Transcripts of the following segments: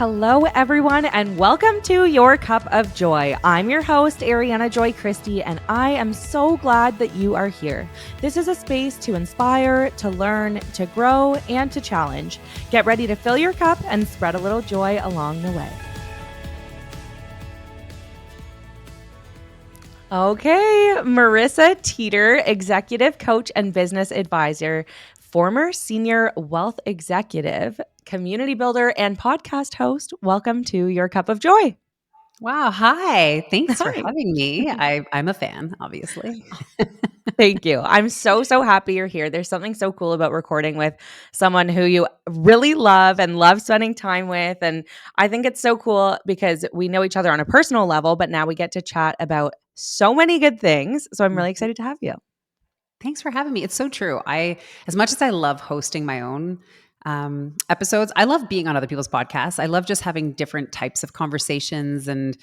Hello, everyone, and welcome to Your Cup of Joy. I'm your host, Ariana Joy Christie, and I am so glad that you are here. This is a space to inspire, to learn, to grow, and to challenge. Get ready to fill your cup and spread a little joy along the way. Okay, Marissa Teeter, executive coach and business advisor, former senior wealth executive, community builder, and podcast host. Welcome to Your Cup of Joy. Wow. Hi. Thanks for Hi. having me. I'm a fan, obviously. Thank you. I'm so happy you're here. There's something so cool about recording with someone who you really love and love spending time with. And I think it's so cool because we know each other on a personal level, but now we get to chat about so many good things. So I'm really excited to have you. Thanks for having me. It's so true. As much as I love hosting my own episodes, I love being on other people's podcasts. I love just having different types of conversations and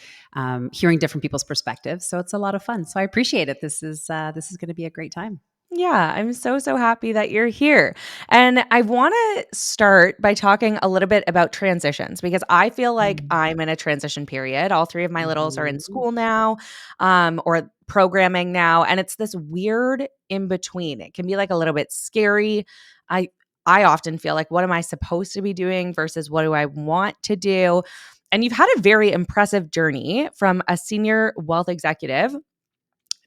hearing different people's perspectives. So it's a lot of fun. So I appreciate it. This is going to be a great time. Yeah, I'm so happy that you're here. And I want to start by talking a little bit about transitions because I feel like I'm in a transition period. All three of my littles are in school now, or programming now, and it's this weird in between. It can be like a little bit scary. I I often feel like, what am I supposed to be doing versus what do I want to do? And you've had a very impressive journey from a senior wealth executive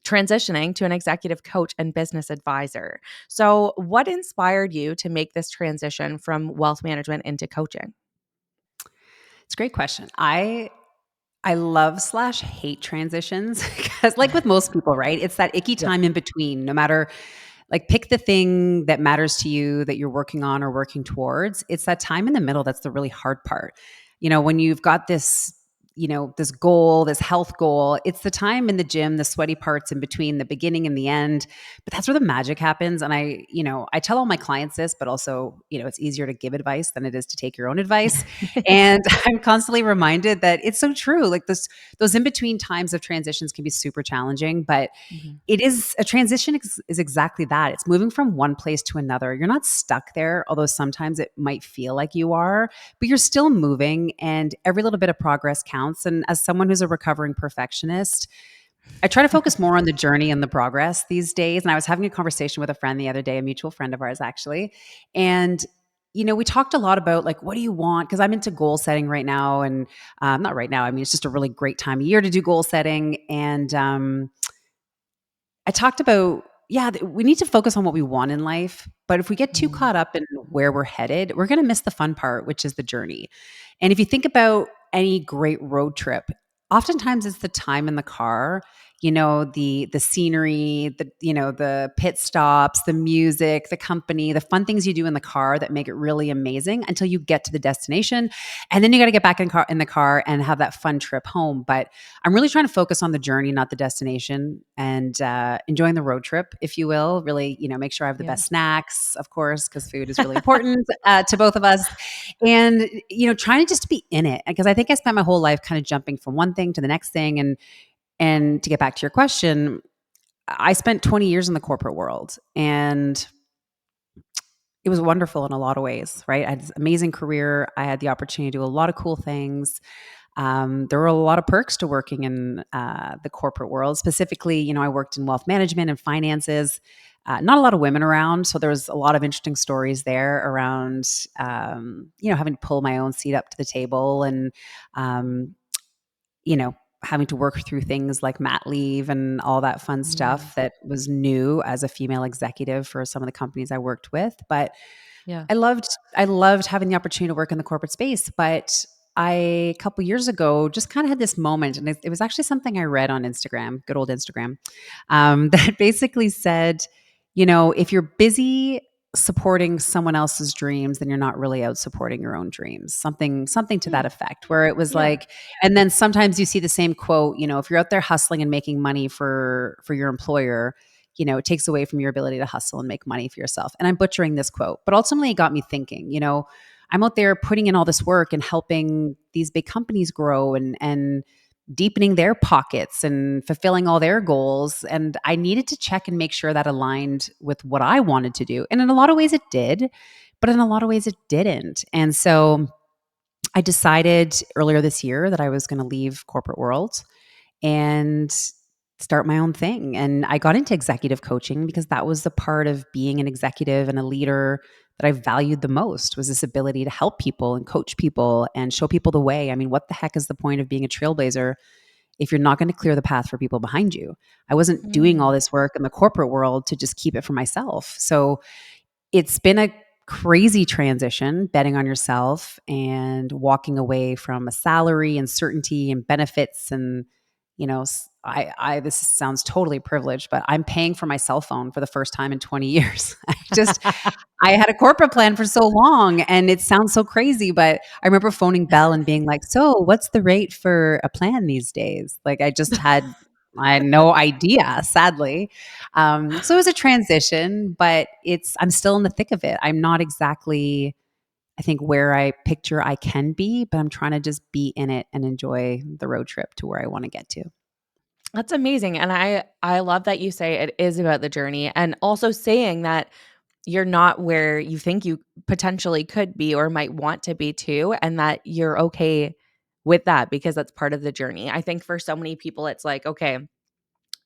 transitioning to an executive coach and business advisor. So, what inspired you to make this transition from wealth management into coaching? It's a great question. I love / hate transitions because, like with most people, right? It's that icky Yep. time in between. No matter, like, pick the thing that matters to you that you're working on or working towards. It's that time in the middle that's the really hard part. When you've got this, this goal, this health goal, it's the time in the gym, the sweaty parts in between the beginning and the end. But that's where the magic happens. And I tell all my clients this, but also, it's easier to give advice than it is to take your own advice. And I'm constantly reminded that it's so true. Like those in between times of transitions can be super challenging, but Mhm. it is a transition is exactly that. It's moving from one place to another. You're not stuck there, although sometimes it might feel like you are, but you're still moving and every little bit of progress counts. And as someone who's a recovering perfectionist, I try to focus more on the journey and the progress these days. And I was having a conversation with a friend the other day, a mutual friend of ours actually. And we talked a lot about, like, what do you want? Because I'm into goal setting right now. And not right now. I mean, it's just a really great time of year to do goal setting. And I talked about, we need to focus on what we want in life. But if we get too caught up in where we're headed, we're going to miss the fun part, which is the journey. And if you think about any great road trip, oftentimes it's the time in the car, the scenery, the pit stops, the music, the company, the fun things you do in the car that make it really amazing until you get to the destination. And then you got to get back in the car and have that fun trip home. But I'm really trying to focus on the journey, not the destination, and enjoying the road trip, if you will. Really, make sure I have the Yeah. best snacks, of course, because food is really important to both of us. And, trying to just be in it. Because I think I spent my whole life kind of jumping from one thing to the next thing. And to get back to your question, I spent 20 years in the corporate world, and it was wonderful in a lot of ways, right? I had this amazing career. I had the opportunity to do a lot of cool things. There were a lot of perks to working in the corporate world. Specifically, I worked in wealth management and finances. Not a lot of women around, so there was a lot of interesting stories there around, having to pull my own seat up to the table and, you know, having to work through things like mat leave and all that fun stuff that was new as a female executive for some of the companies I worked with. But Yeah. I loved having the opportunity to work in the corporate space. But a couple years ago, just kind of had this moment, and it was actually something I read on Instagram, good old Instagram, that basically said, if you're busy supporting someone else's dreams, then you're not really out supporting your own dreams. Something to that effect, where it was Yeah. like, and then sometimes you see the same quote, if you're out there hustling and making money for your employer, it takes away from your ability to hustle and make money for yourself. And I'm butchering this quote, but ultimately it got me thinking, I'm out there putting in all this work and helping these big companies grow and deepening their pockets and fulfilling all their goals. And I needed to check and make sure that aligned with what I wanted to do. And in a lot of ways it did, but in a lot of ways it didn't. And so I decided earlier this year that I was going to leave corporate world and start my own thing. And I got into executive coaching because that was the part of being an executive and a leader that I valued the most, was this ability to help people and coach people and show people the way. I mean, what the heck is the point of being a trailblazer if you're not going to clear the path for people behind you? I wasn't doing all Mm. this work in the corporate world to just keep it for myself. So it's been a crazy transition, betting on yourself and walking away from a salary and certainty and benefits. And, this sounds totally privileged, but I'm paying for my cell phone for the first time in 20 years. I had a corporate plan for so long and it sounds so crazy, but I remember phoning Bell and being like, "So what's the rate for a plan these days?" Like I had no idea, sadly. So it was a transition, but I'm still in the thick of it. I'm not exactly, I think, where I picture I can be, but I'm trying to just be in it and enjoy the road trip to where I want to get to. That's amazing, and I love that you say it is about the journey, and also saying that you're not where you think you potentially could be or might want to be too, and that you're okay with that because that's part of the journey. I think for so many people, it's like, okay,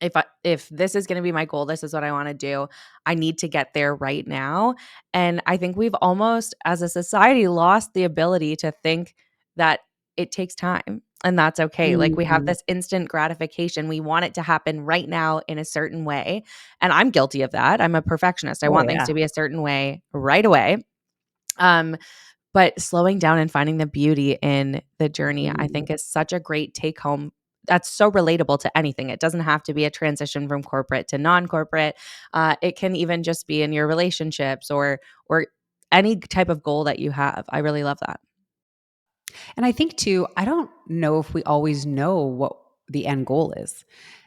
if this is going to be my goal, this is what I want to do. I need to get there right now. And I think we've almost as a society lost the ability to think that it takes time and that's okay. Like we have Mhm. this instant gratification. We want it to happen right now in a certain way. And I'm guilty of that. I'm a perfectionist. I Oh, want things yeah. to be a certain way right away. Um but slowing down and finding the beauty in the journey, I Mhm. think is such a great take home that's so relatable to anything. It doesn't have to be a transition from corporate to non-corporate. It can even just be in your relationships or any type of goal that you have. I really love that. And I think too, I don't know if we always know what the end goal is.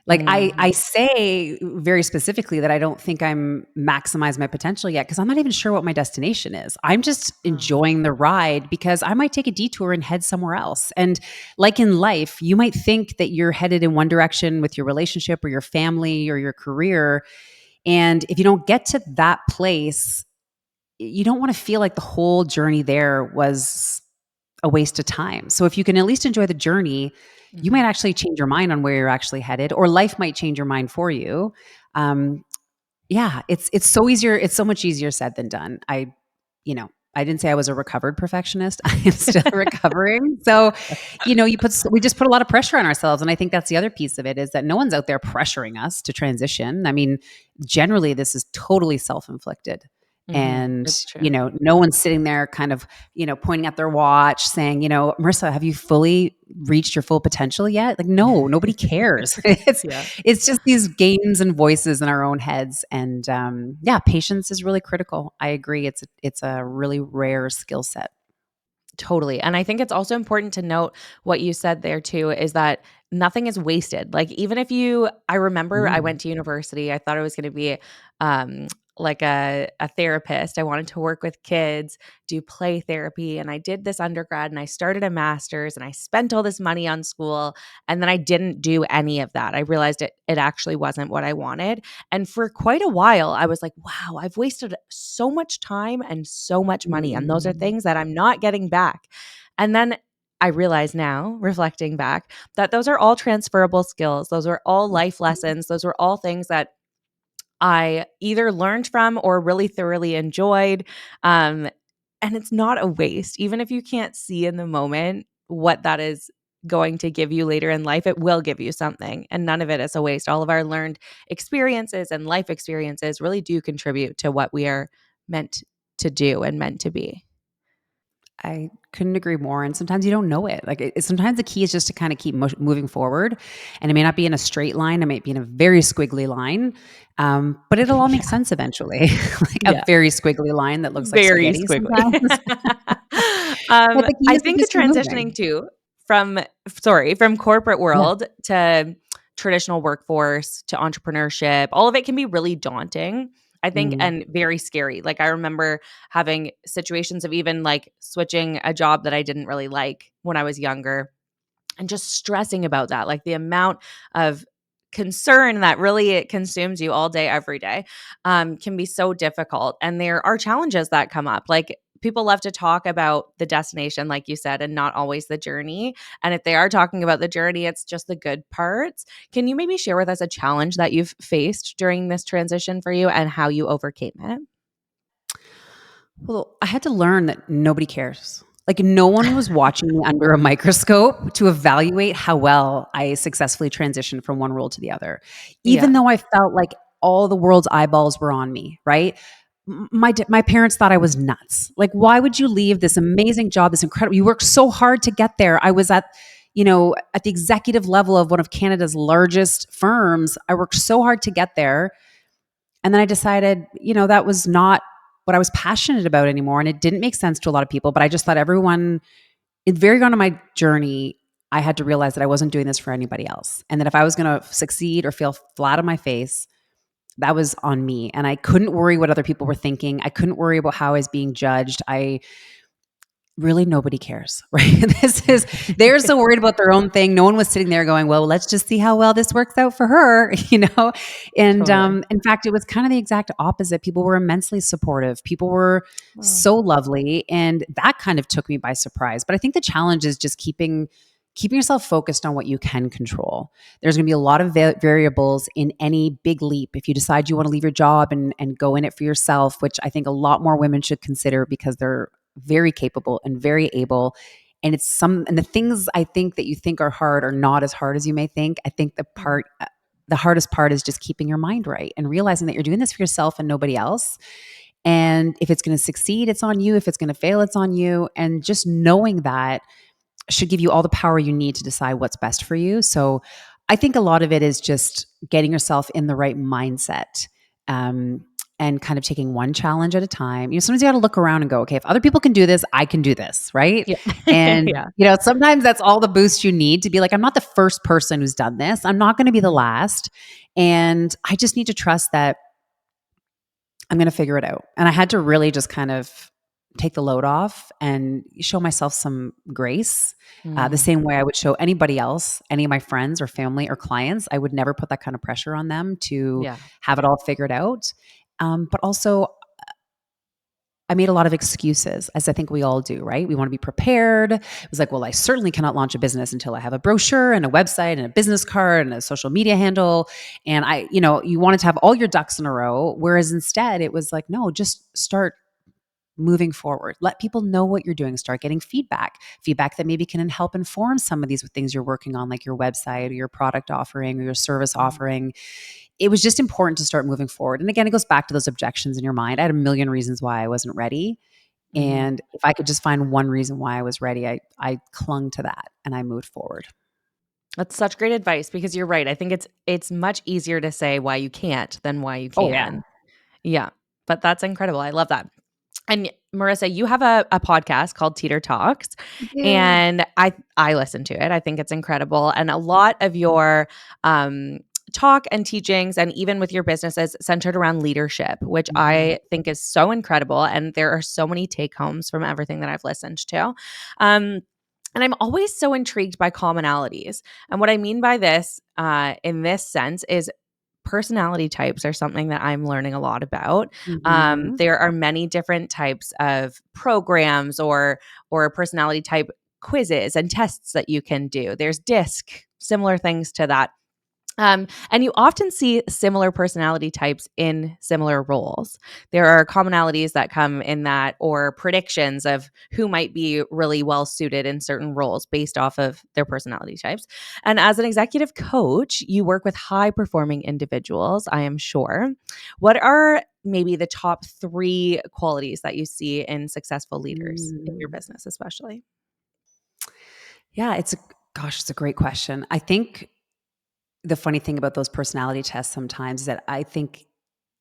Like I Mhm. say very specifically that I don't think I'm maximize my potential yet because I'm not even sure what my destination is. I'm just Oh. enjoying the ride because I might take a detour and head somewhere else. And like in life, you might think that you're headed in one direction with your relationship or your family or your career. And if you don't get to that place, you don't want to feel like the whole journey there was a waste of time. So if you can at least enjoy the journey, you might Mhm. actually change your mind on where you're actually headed, or life might change your mind for you. Um, yeah, it's so easier. It's so much easier said than done. I didn't say I was a recovered perfectionist. I am still recovering. So, we just put a lot of pressure on ourselves, and I think that's the other piece of it is that no one's out there pressuring us to transition. I mean, generally, this is totally self inflicted. Mhm. And, It's true. no one's sitting there kind of, pointing at their watch saying, Marissa, have you fully reached your full potential yet? Like, no, nobody cares. Yeah. It's just these games and voices in our own heads, and yeah, patience is really critical. I agree. It's a really rare skill set. Totally. And I think it's also important to note what you said there too is that nothing is wasted. Like even if I remember I Mm. went to university, I thought I was going to be um like a therapist. I wanted to work with kids, do play therapy, and I did this undergrad and I started a master's and I spent all this money on school and then I didn't do any of that. I realized it actually wasn't what I wanted. And for quite a while, I was like, wow, I've wasted so much time and so much money. And those are Mm. things that I'm not getting back. And then I realize now, reflecting back, that those are all transferable skills. Those are all life lessons. Those were all things that I either learned from or really thoroughly enjoyed. Um, and it's not a waste. Even if you can't see in the moment what that is going to give you later in life, it will give you something. And none of it is a waste. All of our learned experiences and life experiences really do contribute to what we are meant to do and meant to be. I couldn't agree more. And sometimes you don't know it. Like sometimes the key is just to kind of keep moving forward, and it may not be in a straight line. It might be in a very squiggly line, but it'll all make Yeah. sense eventually. Like a Yeah. very squiggly line that looks like Very spaghetti squiggly. sometimes. But the key I is to think the just keep moving. transitioning too from from corporate Yeah. world to traditional workforce to entrepreneurship, all of it can be really daunting, I think, Mm. and very scary. Like I remember having situations of even like switching a job that I didn't really like when I was younger and just stressing about that, like the amount of concern that really it consumes you all day every day can be so difficult, and there are challenges that come up, like people love to talk about the destination, like you said, and not always the journey. And if they are talking about the journey, it's just the good parts. Can you maybe share with us a challenge that you've faced during this transition for you and how you overcame it? Well, I had to learn that nobody cares. Like, no one was watching me under a microscope to evaluate how well I successfully transitioned from one role to the other. Yeah. Even though I felt like all the world's eyeballs were on me, right? My parents thought I was nuts. Like, why would you leave this amazing job, this incredible, you worked so hard to get there. I was at the executive level of one of Canada's largest firms. I worked so hard to get there. And then I decided, that was not what I was passionate about anymore. And it didn't make sense to a lot of people, but I just thought everyone, very on my journey, I had to realize that I wasn't doing this for anybody else. And that if I was going to succeed or feel flat on my face, that was on me. And I couldn't worry what other people were thinking. I couldn't worry about how I was being judged. Really, nobody cares, right? They're so worried about their own thing. No one was sitting there going, well, let's just see how well this works out for her, And Totally. in fact, it was kind of the exact opposite. People were immensely supportive. People were Oh. so lovely. And that kind of took me by surprise. But I think the challenge is just keeping yourself focused on what you can control. There's going to be a lot of variables in any big leap. If you decide you want to leave your job and go in it for yourself, which I think a lot more women should consider because they're very capable and very able. And the things I think that you think are hard are not as hard as you may think. I think the hardest part is just keeping your mind right and realizing that you're doing this for yourself and nobody else. And if it's going to succeed, it's on you. If it's going to fail, it's on you. And just knowing that should give you all the power you need to decide what's best for you. So I think a lot of it is just getting yourself in the right mindset. And kind of taking one challenge at a time. Sometimes you got to look around and go, okay, if other people can do this, I can do this, right? Yeah. And Yeah. sometimes that's all the boost you need to be like, I'm not the first person who's done this. I'm not going to be the Mhm. last. And I just need to trust that I'm going to figure it out. And I had to really just kind of take the load off and show myself some grace, the Mm. same way I would show anybody else, any of my friends or family or clients. I would never put that kind of pressure on them to Yeah. have it all figured out. But also, I made a lot of excuses, as I think we all do, right? We want to be prepared. It was like, well, I certainly cannot launch a business until I have a brochure and a website and a business card and a social media handle. And you wanted to have all your ducks in a row. Whereas instead, it was like, no, just start moving forward. Let people know what you're doing. Start getting feedback that maybe can help inform some of these things you're working on, like your website or your product offering or your service Mm. offering. It was just important to start moving forward. And again, it goes back to those objections in your mind. I had a million reasons why I wasn't ready. Mhm. And if I could just find one reason why I was ready, I clung to that and I moved forward. That's such great advice because you're right. I think it's much easier to say why you can't than why you Oh, yeah. can. Yeah, but that's incredible. I love that. And Marissa, you have a podcast called Teeter Talks, Yeah. and I listen to it. I think it's incredible, and a lot of your talk and teachings, and even with your businesses, centered around leadership, which Mhm. I think is so incredible. And there are so many take homes from everything that I've listened to. Um, and I'm always so intrigued by commonalities. And what I mean by this, in this sense, is personality types are something that I'm learning a lot about. Mhm. There are many different types of programs or personality type quizzes and tests that you can do. There's DISC, similar things to that. And you often see similar personality types in similar roles. There are commonalities that come in that, or predictions of who might be really well suited in certain roles based off of their personality types. And as an executive coach, you work with high performing individuals, I am sure. What are maybe the top three qualities that you see in successful leaders in your Mm. business, especially? Yeah, it's a great question. I think the funny thing about those personality tests sometimes is that I think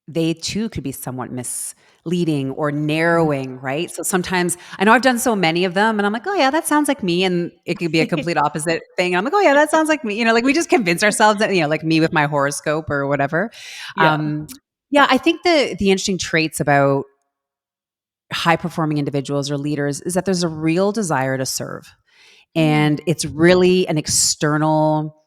they too could be somewhat misleading or Mhm. narrowing, right? So sometimes I know I've done so many of them and I'm like, oh yeah, that sounds like me. And it could be a complete opposite thing. And I'm like, oh yeah, that sounds like me. Like we just convince ourselves that, like me with my horoscope or whatever. Yeah. Um, yeah, I think the interesting traits about high performing individuals or leaders is that there's a real desire to serve. Mm. And it's really an external,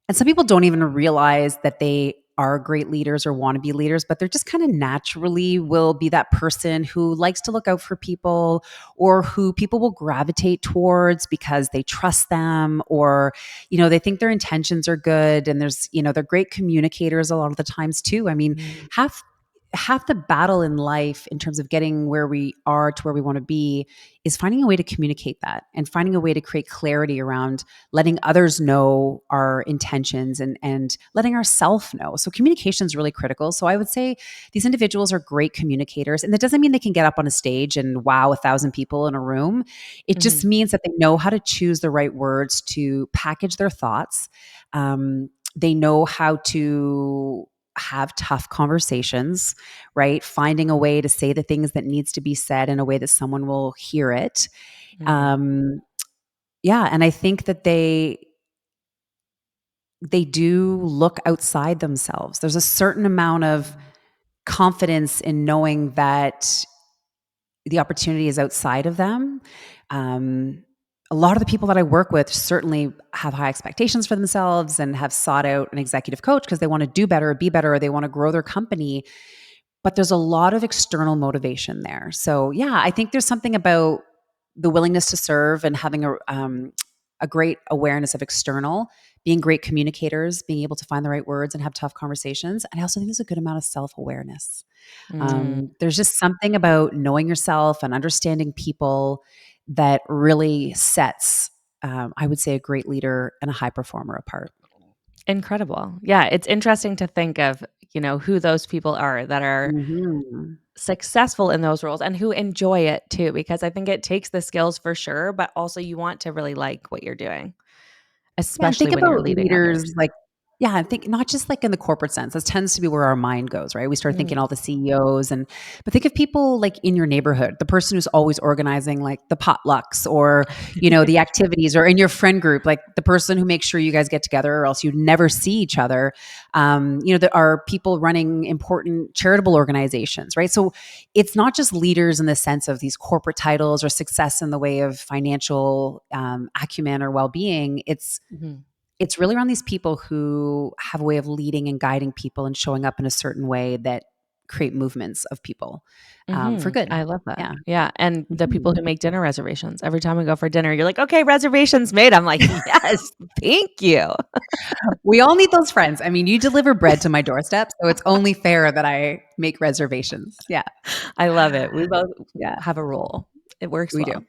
and some people don't even realize that they are great leaders or want to be leaders, but they're just kind of naturally will be that person who likes to look out for people, or who people will gravitate towards because they trust them, or, they think their intentions are good. And they're great communicators a lot of the times too. I mean, Mm, half the battle in life in terms of getting where we are to where we want to be is finding a way to communicate that, and finding a way to create clarity around letting others know our intentions, and letting ourselves know. So communication is really critical. So I would say these individuals are great communicators, and that doesn't mean they can get up on a stage and wow 1,000 people in a room. It just mhm, means that they know how to choose the right words to package their thoughts. They know how to have tough conversations, right? Finding a way to say the things that needs to be said in a way that someone will hear it. mhm, Um, yeah, and I think that they do look outside themselves. There's a certain amount of mhm, confidence in knowing that the opportunity is outside of them. Um, a lot of the people that I work with certainly have high expectations for themselves and have sought out an executive coach because they want to do better, be better, or they want to grow their company. But there's a lot of external motivation there. So yeah, I think there's something about the willingness to serve and having a great awareness of external, being great communicators, being able to find the right words and have tough conversations. And I also think there's a good amount of self awareness. mm. There's just something about knowing yourself and understanding people that really sets, I would say, a great leader and a high performer apart. Incredible. Yeah, it's interesting to think of, who those people are that are Mhm. successful in those roles and who enjoy it too, because I think it takes the skills for sure, but also you want to really like what you're doing, Yeah, and especially think when you're about leading leaders others. like, yeah, and think not just like in the corporate sense. This tends to be where our mind goes, right? We start thinking Mm. all the CEOs, but think of people like in your neighborhood, the person who's always organizing like the potlucks, or, the activities, or in your friend group, like the person who makes sure you guys get together or else you never see each other. There are people running important charitable organizations, right? So it's not just leaders in the sense of these corporate titles or success in the way of financial acumen or well-being. Mhm. It's really around these people who have a way of leading and guiding people and showing up in a certain way that create movements of people for Mhm. good. I love that. Yeah. Yeah, and the people Mhm. who make dinner reservations. Every time we go for dinner, you're like, "Okay, reservations made." I'm like, "Yes, thank you." We all need those friends. I mean, you deliver bread to my doorstep, so it's only fair that I make reservations. Yeah. I love it. We both Yeah, have a rule. It works we do. well.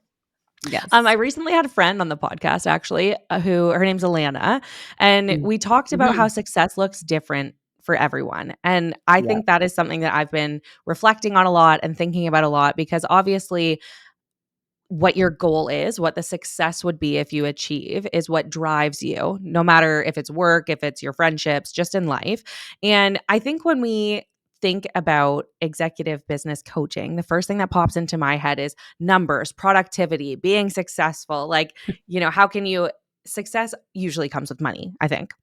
I Yes. recently had a friend on the podcast actually, who her name's Alana, and Mm. we talked about how Mhm. success looks different for everyone. And I Yeah. think that is something that I've been reflecting on a lot and thinking about a lot, because obviously what your goal is, what the success would be if you achieve, is what drives you, no matter if it's work, if it's your friendships, just in life. And I think when we think about executive business coaching, the first thing that pops into my head is numbers, productivity, being successful. Like, how can you, success usually comes with money, I think,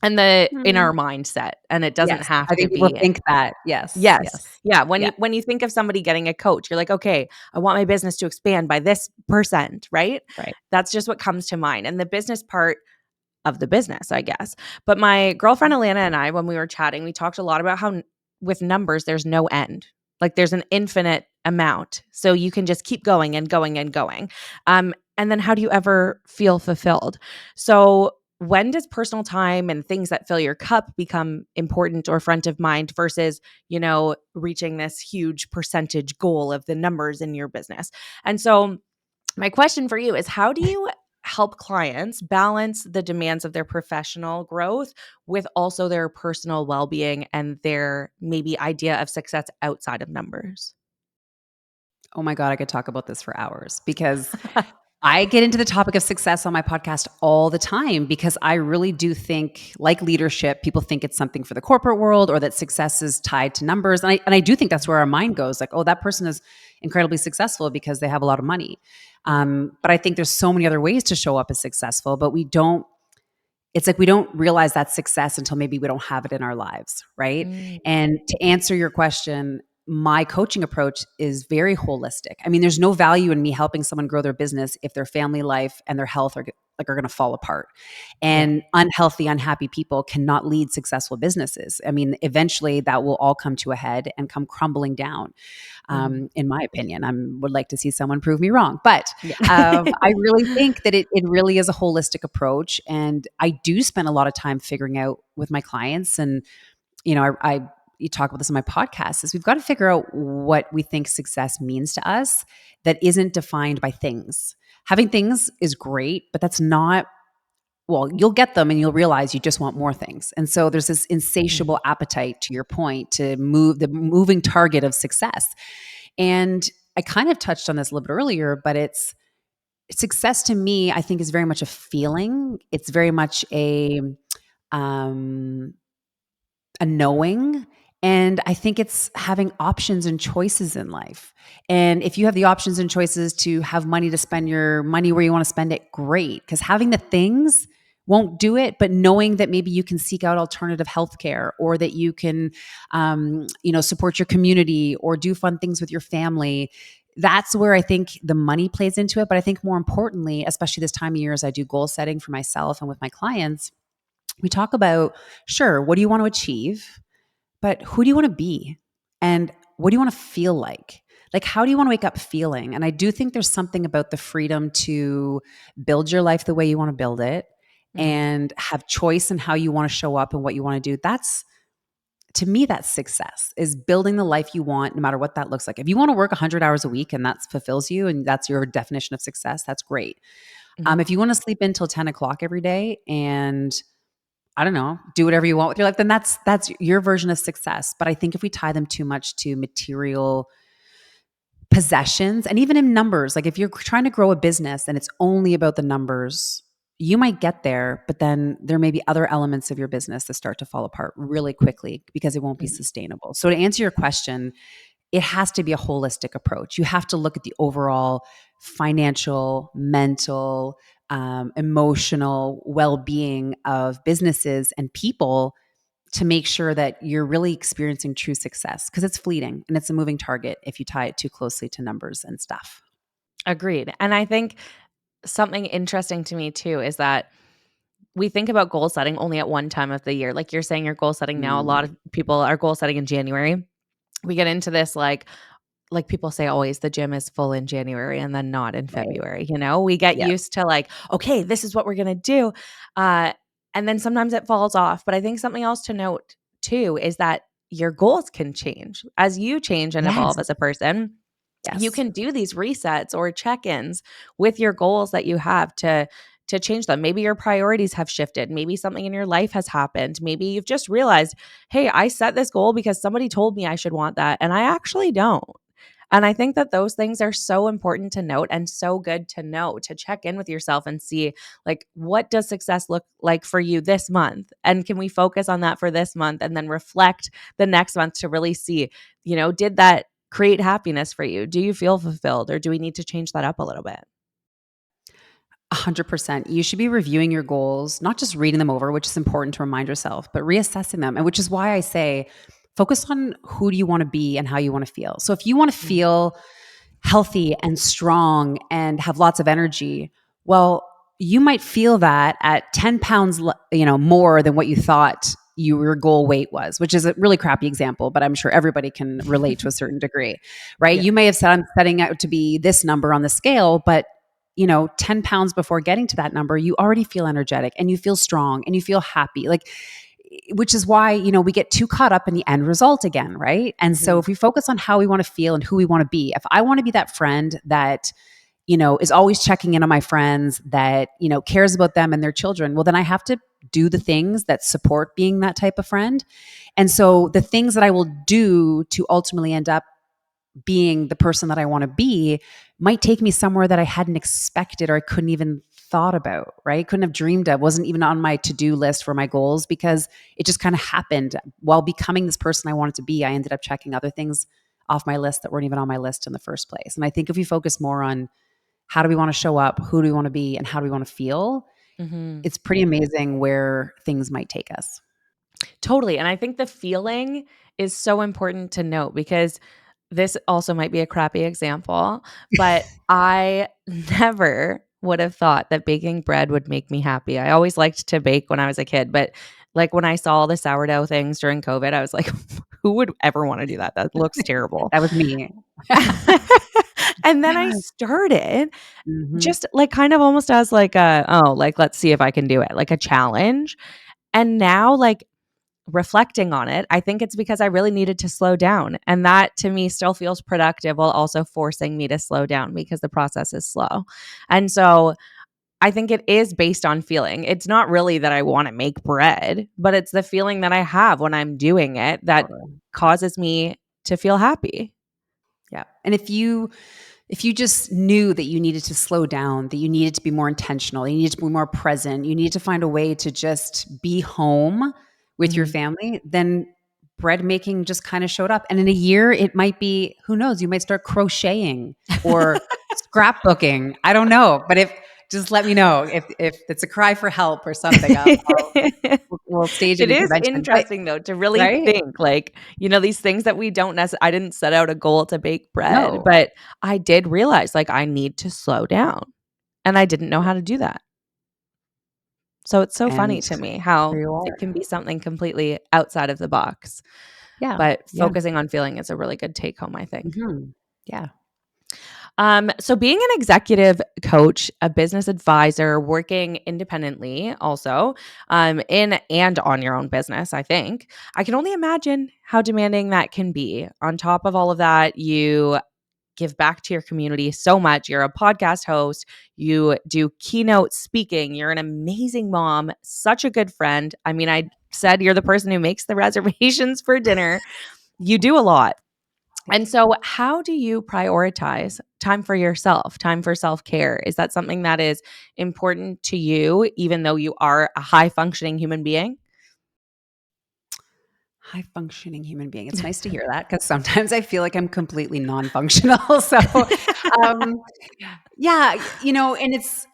and in our Mm. mindset. And it doesn't Yes. have I to think people be. think that. Yes. Yes. Yes. Yeah, when Yeah. you think of somebody getting a coach, you're like, "Okay, I want my business to expand by this percent," right? Right. That's just what comes to mind, and the business part of the business, I guess. But my girlfriend Alana and I, when we were chatting, we talked a lot about how with numbers, there's no end. Like there's an infinite amount. So you can just keep going and going and going. And then how do you ever feel fulfilled? So when does personal time and things that fill your cup become important or front of mind versus, reaching this huge percentage goal of the numbers in your business? And so my question for you is, how do you help clients balance the demands of their professional growth with also their personal well-being and their maybe idea of success outside of numbers? Oh my God, I could talk about this for hours because I get into the topic of success on my podcast all the time because I really do think, like leadership, people think it's something for the corporate world or that success is tied to numbers. And I do think that's where our mind goes like, oh, that person is incredibly successful because they have a lot of money. Mhm. But I think there's so many other ways to show up as successful, but it's like we don't realize that success until maybe we don't have it in our lives, right? Mm, And to answer your question, my coaching approach is very holistic. I mean, there's no value in me helping someone grow their business if their family life and their health like are going to fall apart. Yeah. And unhealthy, unhappy people cannot lead successful businesses. I mean, eventually that will all come to a head and come crumbling down. Mhm. In my opinion, I would like to see someone prove me wrong, but Yeah. I really think that it really is a holistic approach, and I do spend a lot of time figuring out with my clients, and I you talk about this in my podcast, is we've got to figure out what we think success means to us that isn't defined by things. Having things is great, but that's not, well, you'll get them and you'll realize you just want more things. And so there's this insatiable Mhm. appetite, to your point, to move the moving target of success. And I kind of touched on this a little bit earlier, but it's success to me, I think, is very much a feeling. It's very much um a knowing. And I think it's having options and choices in life. And if you have the options and choices to have money to spend your money where you want to spend it, great. Because having the things won't do it, but knowing that maybe you can seek out alternative healthcare, or that you can, support your community or do fun things with your family. That's where I think the money plays into it. But I think more importantly, especially this time of year, as I do goal setting for myself and with my clients, we talk about, sure, what do you want to achieve? But who do you want to be? And what do you want to feel like? Like, how do you want to wake up feeling? And I do think there's something about the freedom to build your life the way you want to build it, Mhm. and have choice in how you want to show up and what you want to do. That's, to me, that's success, is building the life you want, no matter what that looks like. If you want to work 100 hours a week and that fulfills you and that's your definition of success, that's great. Mhm. If you want to sleep until 10 o'clock every day and, I don't know, do whatever you want with your life, then that's your version of success. But I think if we tie them too much to material possessions, and even in numbers, like if you're trying to grow a business and it's only about the numbers, you might get there, but then there may be other elements of your business that start to fall apart really quickly because it won't be Mhm. sustainable. So to answer your question, it has to be a holistic approach. You have to look at the overall financial, mental, emotional well being of businesses and people to make sure that you're really experiencing true success, because it's fleeting and it's a moving target if you tie it too closely to numbers and stuff. Agreed. And I think something interesting to me too is that we think about goal setting only at one time of the year. Like you're saying, you're goal setting now. A lot Mm, of people are goal setting in January. We get into this like people say always the gym is full in January and then not in right. February, you know? We get Yes. used to like, okay, this is what we're going to do. Uh and then sometimes it falls off, but I think something else to note too is that your goals can change as you change and Yes. evolve as a person. You Yes. can do these resets or check-ins with your goals that you have to change them. Maybe your priorities have shifted. Maybe something in your life has happened. Maybe you've just realized, "Hey, I set this goal because somebody told me I should want that and I actually don't." And I think that those things are so important to note and so good to know, to check in with yourself and see, like, what does success look like for you this month? And can we focus on that for this month and then reflect the next month to really see, did that create happiness for you? Do you feel fulfilled or do we need to change that up a little bit? 100%. You should be reviewing your goals, not just reading them over, which is important to remind yourself, but reassessing them. And which is why I say focus on who do you want to be and how you want to feel. So if you want to Mhm. feel healthy and strong and have lots of energy, well, you might feel that at 10 pounds, more than what you thought your goal weight was, which is a really crappy example, but I'm sure everybody can relate to a certain degree, right? Yeah. You may have said, I'm setting out to be this number on the scale, but 10 pounds before getting to that number, you already feel energetic and you feel strong and you feel happy. Like, which is why, we get too caught up in the end result again, right? And so Mhm. if we focus on how we want to feel and who we want to be, if I want to be that friend that, is always checking in on my friends, that, cares about them and their children, well, then I have to do the things that support being that type of friend. And so the things that I will do to ultimately end up being the person that I want to be might take me somewhere that I hadn't expected or I couldn't even thought about, right? Couldn't have dreamed of, wasn't even on my to-do list for my goals, because it just kind of happened while becoming this person I wanted to be. I ended up checking other things off my list that weren't even on my list in the first place. And I think if we focus more on how do we want to show up, who do we want to be, and how do we want to feel, Mhm. it's pretty amazing where things might take us. Totally. And I think the feeling is so important to note because this also might be a crappy example, but I never would have thought that baking bread would make me happy? I always liked to bake when I was a kid, but like when I saw the sourdough things during COVID, I was like, who would ever want to do that? That looks terrible. That was me. And then I started Mhm. just like kind of almost as like a, oh, like let's see if I can do it, like a challenge. And now like reflecting on it, I think it's because I really needed to slow down. And that to me still feels productive while also forcing me to slow down because the process is slow. And so I think it is based on feeling. It's not really that I want to make bread, but it's the feeling that I have when I'm doing it that Totally. causes me to feel happy. Yeah. And if you just knew that you needed to slow down, that you needed to be more intentional, you needed to be more present, you need to find a way to just be home with your Mhm. family, then bread making just kind of showed up. And in a year, it might be, who knows, you might start crocheting or scrapbooking. I don't know. But if just let me know if it's a cry for help or something. We'll stage an It is intervention. But interesting though to really right? think like, these things that we don't I didn't set out a goal to bake bread, No. but I did realize like I need to slow down and I didn't know how to do that. So it's so funny And to me here how you it are. can be something completely outside of the box, Yeah. but Yeah. focusing on feeling is a really good take home, I think. Yeah. So being an executive coach, a business advisor, working independently also, in and on your own business, I think, I can only imagine how demanding that can be. On top of all of that, you give back to your community so much. You're a podcast host, you do keynote speaking, you're an amazing mom, such a good friend. I mean, I said you're the person who makes the reservations for dinner. You do a lot. And so, how do you prioritize time for yourself, time for self care? Is that something that is important to you, even though you are a high functioning human being? High functioning human being. It's nice to hear that because sometimes I feel like I'm completely non-functional. So, um, yeah, and it's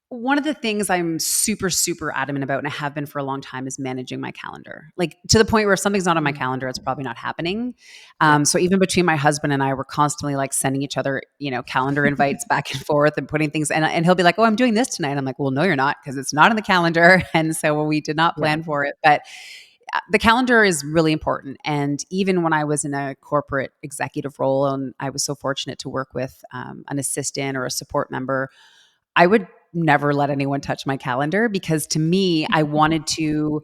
one of the things I'm super, super adamant about, and I have been for a long time, is managing my calendar. Like to the point where if something's not on my Mm, calendar, it's probably not happening. yeah. So even between my husband and I, we're constantly like sending each other, calendar invites back and forth and putting things. And he'll be like, "Oh, I'm doing this tonight." I'm like, "Well, no, you're not, because it's not on the calendar." And so we did not Yeah. plan for it, but the calendar is really important. And even when I was in a corporate executive role, and I was so fortunate to work with an assistant or a support member, I would never let anyone touch my calendar, because to me, I wanted to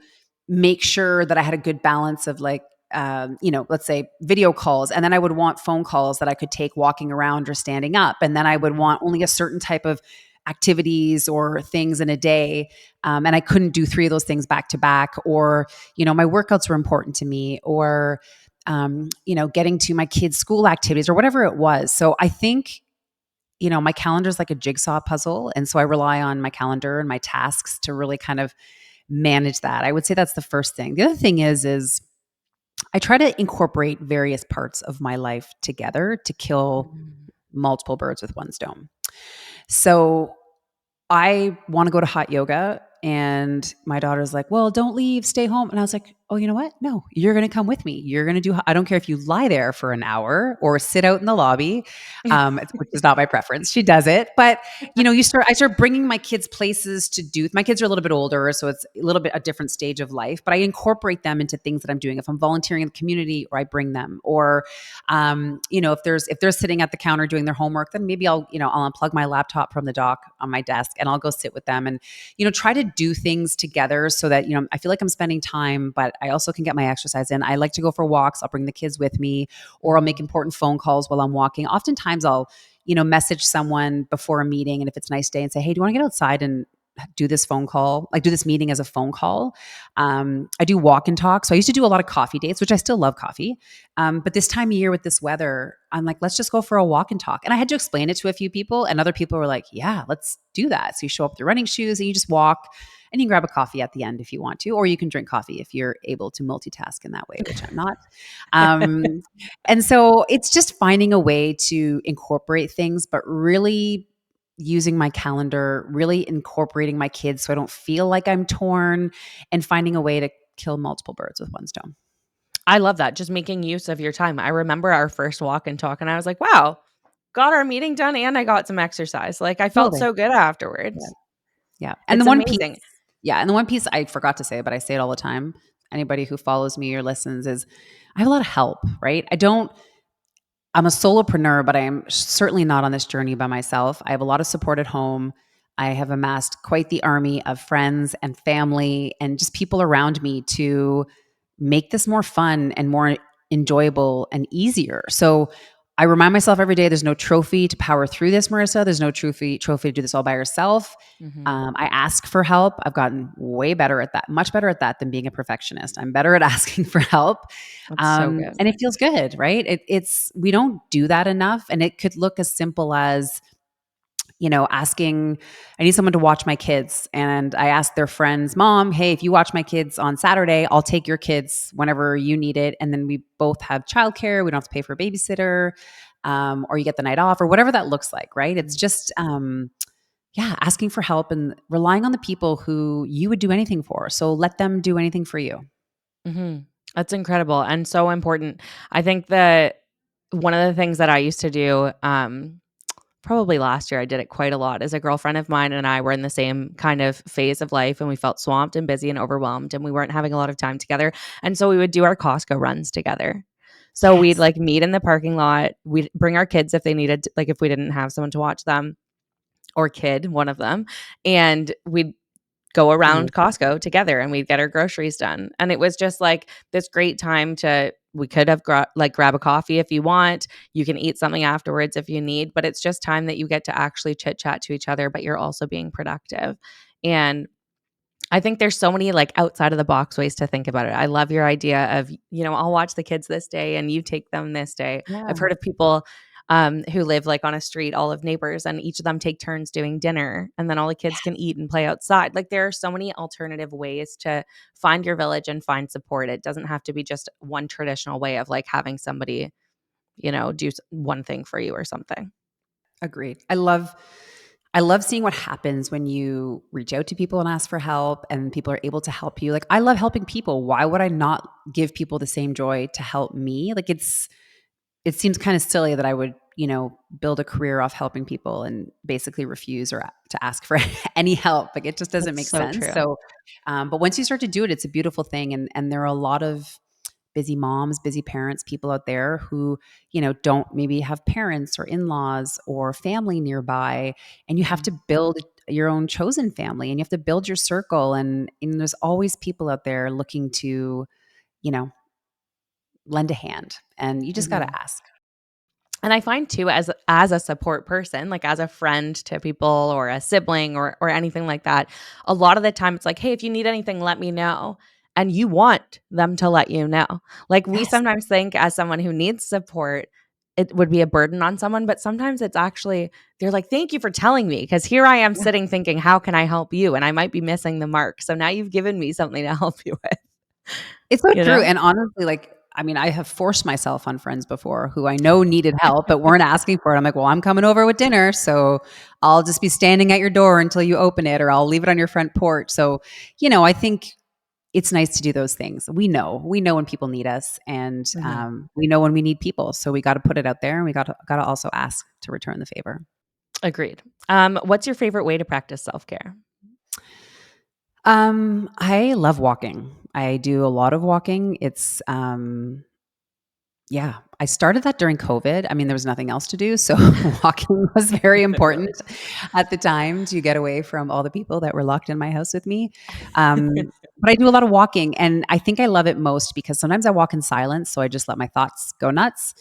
make sure that I had a good balance of like, let's say video calls. And then I would want phone calls that I could take walking around or standing up. And then I would Mhm. want only a certain type of activities or things in a day. And I couldn't do three of those things back to back. Or, my workouts were important to me, or, getting to my kids' school activities or whatever it was. So I think my calendar is like a jigsaw puzzle. And so I rely on my calendar and my tasks to really kind of manage that. I would say that's the first thing. The other thing is I try to incorporate various parts of my life together to kill Mm. multiple birds with one stone. So I want to go to hot yoga. And my daughter's like, "Well, don't leave, stay home." And I was like, "Oh, you know what? No, you're going to come with me. You're going to do, I don't care if you lie there for an hour or sit out in the lobby, which is not my preference. She does it. But, I start bringing my kids places to do. My kids are a little bit older, so it's a little bit a different stage of life, but I incorporate them into things that I'm doing. If I'm volunteering in the community, or I bring them, or, if they're sitting at the counter doing their homework, then maybe I'll unplug my laptop from the dock on my desk and I'll go sit with them and, try to do things together so that, I feel like I'm spending time, but I also can get my exercise in. I like to go for walks. I'll bring the kids with me, or I'll make Mhm. important phone calls while I'm walking. Oftentimes I'll, message someone before a meeting. And if it's a nice day, and say, "Hey, do you want to get outside and do this phone call, like do this meeting as a phone call?" I do walk and talk. So I used to do a lot of coffee dates, which I still love coffee. But this time of year with this weather, I'm like, let's just go for a walk and talk. And I had to explain it to a few people, and other people were like, "Yeah, let's do that." So you show up with your running shoes and you just walk, and you can grab a coffee at the end if you want to, or you can drink coffee if you're able to multitask in that way, which I'm not. Um, and so it's just finding a way to incorporate things, but really using my calendar, really incorporating my kids so I don't feel like I'm torn, and finding a way to kill multiple birds with one stone. I love that, just making use of your time. I remember our first walk and talk, and I was like, wow, got our meeting done and I got some exercise. Like, I felt Totally. so good Yeah. afterwards. Yeah. It's amazing. And the one piece I forgot to say, but I say it all the time. Anybody who follows me or listens is I have a lot of help, right? I'm a solopreneur, but I am certainly not on this journey by myself. I have a lot of support at home. I have amassed quite the army of friends and family and just people around me to make this more fun and more enjoyable and easier. So I remind myself every day there's no trophy to power through this, Marissa. There's no trophy to do this all by yourself. Mhm. I ask for help. I've gotten way better at that, much better at that than being a perfectionist. I'm better at asking for help. That's so good. And it feels good, right? We don't do that enough. And it could look as simple as, asking, I need someone to watch my kids. And I asked their friends, Mom, hey, if you watch my kids on Saturday, I'll take your kids whenever you need it. And then we both have childcare. We don't have to pay for a babysitter, or you get the night off, or whatever that looks like, right? It's Mhm. just, yeah, asking for help and relying on the people who you would do anything for. So let them do anything for you. Mhm. That's incredible and so important. I think that one of the things that I used to do, probably last year, I did it quite a lot, is a girlfriend of mine and I were in the same kind of phase of life, and we felt swamped and busy and overwhelmed, and we weren't having a lot of time together, and so we would do our Costco runs together. So we'd, Yes. like, meet in the parking lot, we'd bring our kids if they needed like, if we didn't have someone to watch them or kid, one of them, and we'd go around Amazing. Costco together and we'd get our groceries done. And it was just like this great time to we could have grab a coffee if you want. You can eat something afterwards if you need, but it's just time that you get to actually chit chat to each other, but you're also being productive. And I think there's so many, like, outside of the box ways to think about it. I love your idea of, I'll watch the kids this day and you take them this day. I've Yeah. heard of people who live like on a street, all of neighbors, and each of them take turns doing dinner, and then all the kids can eat and play outside. Like, there are so many alternative ways to find your village and find support. It doesn't have to be just one traditional way of like having somebody, do one thing for you or something. Agreed. I love seeing what happens when you reach out to people and ask for help and people are able to help you. Like I love helping people. Why would I not give people the same joy to help me? Like it seems kind of silly that I would, build a career off helping people and basically refuse or to ask for any help. Like it just doesn't That's make so sense. true. So, but once you start to do it, it's a beautiful thing. And there are a lot of busy moms, busy parents, people out there who, don't maybe have parents or in-laws or family nearby. And you have Mhm. to build your own chosen family and you have to build your circle. And there's always people out there looking to, you know, lend a hand. And you just got Mhm. to ask. And I find too, as a support person, like as a friend to people or a sibling or anything like that, a lot of the time it's like, "Hey, if you need anything, let me know." And you want them to let you know. Like, we Yes. sometimes think as someone who needs support, it would be a burden on someone, but sometimes it's actually they're like, "Thank you for telling me, because here I am Yeah. sitting thinking, how can I help you? And I might be missing the mark. So now you've given me something to help you with." It's so You true, know? and honestly, like, I mean, I have forced myself on friends before who I know needed help, but weren't asking for it. I'm like, "Well, I'm coming over with dinner, so I'll just be standing at your door until you open it, or I'll leave it on your front porch." So, I think it's nice to do those things. We know when people need us, and Mhm. we know when we need people. So we got to put it out there, and we got to also ask to return the favor. Agreed. What's your favorite way to practice self-care? I love walking. I do a lot of walking. Yeah, I started that during COVID. I mean, there was nothing else to do, so walking was very important Literally. at the time to get away from all the people that were locked in my house with me. But I do a lot of walking, and I think I love it most because sometimes I walk in silence, so I just let my thoughts go nuts.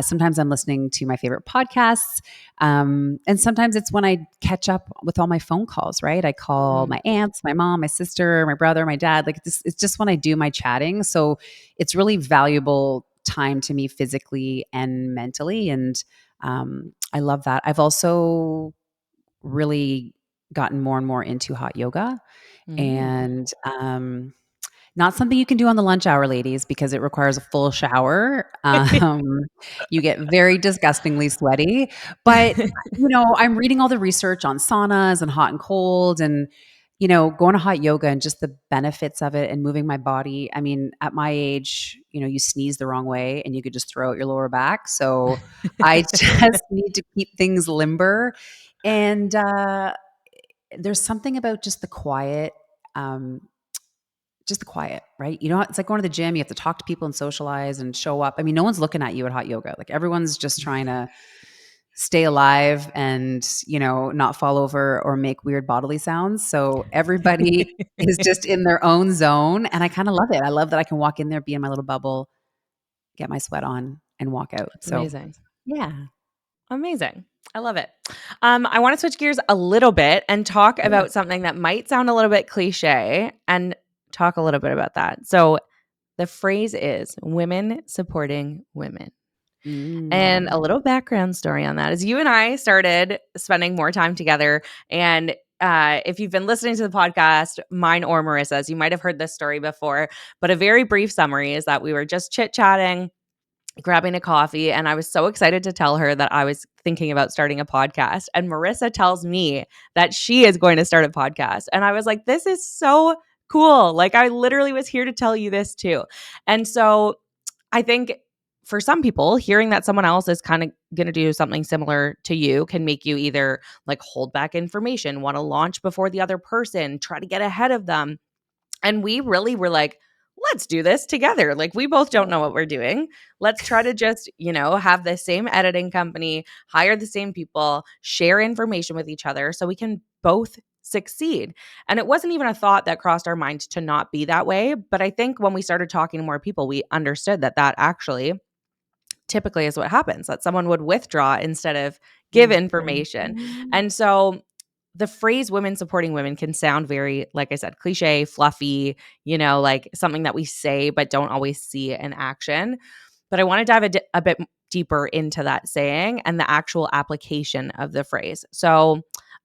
Sometimes I'm listening to my favorite podcasts, and sometimes it's when I catch up with all my phone calls. Right, I call Mhm. my aunts, my mom, my sister, my brother, my dad. Like it's just when I do my chatting. So it's really valuable time to me physically and mentally. And I love that. I've also really gotten more and more into hot yoga Mm. and not something you can do on the lunch hour, ladies, because it requires a full shower. You get very disgustingly sweaty. But, I'm reading all the research on saunas and hot and cold. And going to hot yoga and just the benefits of it and moving my body. I mean, at my age, you sneeze the wrong way and you could just throw out your lower back. So I just need to keep things limber. And there's something about um, just the quiet, right? It's like going to the gym. You have to talk to people and socialize and show up. I mean, no one's looking at you at hot yoga. Like everyone's just trying to stay alive and, not fall over or make weird bodily sounds. So everybody is just in their own zone. And I kind of love it. I love that I can walk in there, be in my little bubble, get my sweat on, and walk out. That's So, amazing. yeah. Amazing. I love it. I want to switch gears a little bit and talk Yeah. about something that might sound a little bit cliche and talk a little bit about that. So, the phrase is women supporting women. And a Mm. little background story on that is you and I started spending more time together. And if you've been listening to the podcast, mine or Marissa's, you might have heard this story before. But a very brief summary is that we were just chit chatting, grabbing a coffee, and I was so excited to tell her that I was thinking about starting a podcast. And Marissa tells me that she is going to start a podcast. And I was like, this is so cool. Like, I literally was here to tell you this too. And so I think for some people, hearing that someone else is kind of going to do something similar to you can make you either like hold back information, want to launch before the other person, try to get ahead of them. And we really were like, let's do this together. Like, we both don't know what we're doing. Let's try to just, have the same editing company, hire the same people, share information with each other so we can both succeed. And it wasn't even a thought that crossed our mind to not be that way. But I think when we started talking to more people, we understood that actually typically is what happens, that someone would withdraw instead of give information. Mhm. And so the phrase women supporting women can sound very, like I said, cliche, fluffy, like something that we say but don't always see in action. But I want to dive a bit deeper into that saying and the actual application of the phrase. So,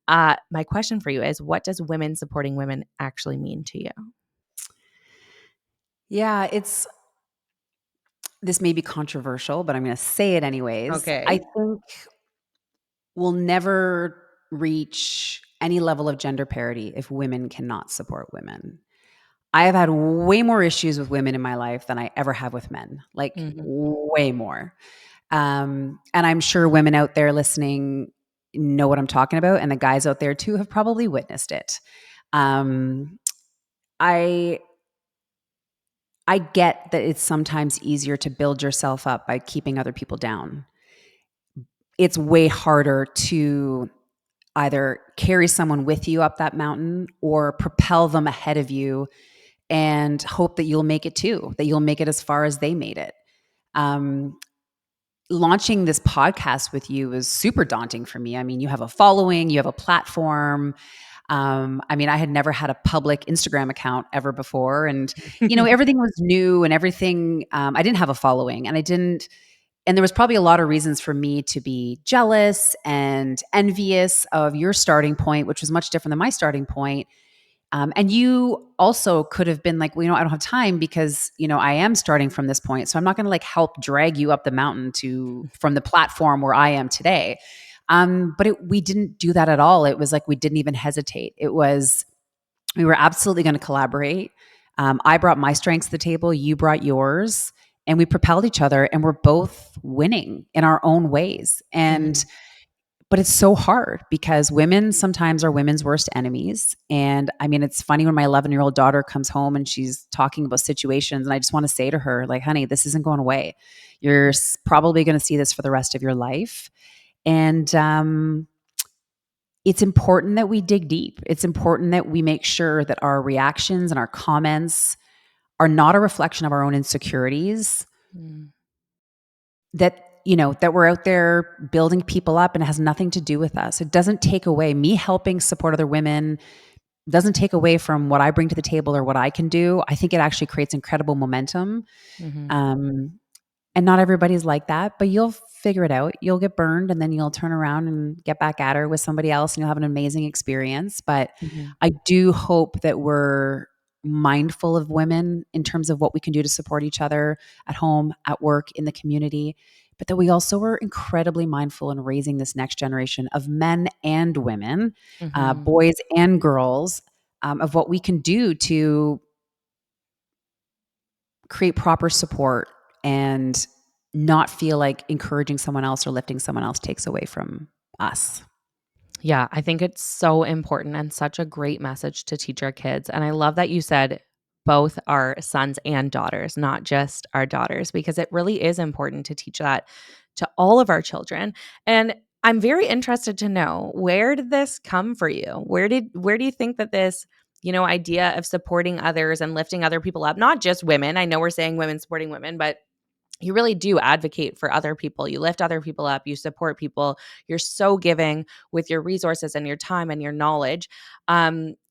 my question for you is, what does women supporting women actually mean to you? Yeah, this may be controversial, but I'm going to say it anyways. I Okay. think we'll never reach any level of gender parity if women cannot support women. I have had way more issues with women in my life than I ever have with men, like Mhm. way more. And I'm sure women out there listening know what I'm talking about, and the guys out there too have probably witnessed it. Um, I I get that it's sometimes easier to build yourself up by keeping other people down. It's way harder to either carry someone with you up that mountain or propel them ahead of you and hope that you'll make it too, that you'll make it as far as they made it. Um, Launching this podcast with you was super daunting for me. I mean, you have a following, you have a platform. I mean, I had never had a public Instagram account ever before. And, everything was new and everything. I didn't have a following and there was probably a lot of reasons for me to be jealous and envious of your starting point, which was much different than my starting point. And you also could have been like, well, I don't have time because, I am starting from this point. So I'm not going to like help drag you up the mountain from the platform where I am today. But we didn't do that at all. It was like, we didn't even hesitate. We were absolutely going to collaborate. I brought my strengths to the table. You brought yours, and we propelled each other, and we're both winning in our own ways. Mhm. But it's so hard because women sometimes are women's worst enemies. And I mean, it's funny when my 11-year-old daughter comes home and she's talking about situations, and I just want to say to her, like, honey, this isn't going away. You're probably going to see this for the rest of your life. And it's important that we dig deep. It's important that we make sure that our reactions and our comments are not a reflection of our own insecurities, Mm. that we're out there building people up and it has nothing to do with us. It doesn't take away me helping support other women, doesn't take away from what I bring to the table or what I can do. I think it actually creates incredible momentum. Mhm. Um, and not everybody's like that, but you'll figure it out. You'll get burned and then you'll turn around and get back at her with somebody else and you'll have an amazing experience. But Mhm. I do hope that we're mindful of women in terms of what we can do to support each other at home, at work, in the community, but that we also are incredibly mindful in raising this next generation of men and women, Mhm. boys and girls, of what we can do to create proper support and not feel like encouraging someone else or lifting someone else takes away from us. Yeah, I think it's so important and such a great message to teach our kids. And I love that you said both our sons and daughters, not just our daughters, because it really is important to teach that to all of our children. And I'm very interested to know, where did this come for you? Where do you think that this, idea of supporting others and lifting other people up, not just women. I know we're saying women supporting women, but you really do advocate for other people. You lift other people up, you support people. You're so giving with your resources and your time and your knowledge,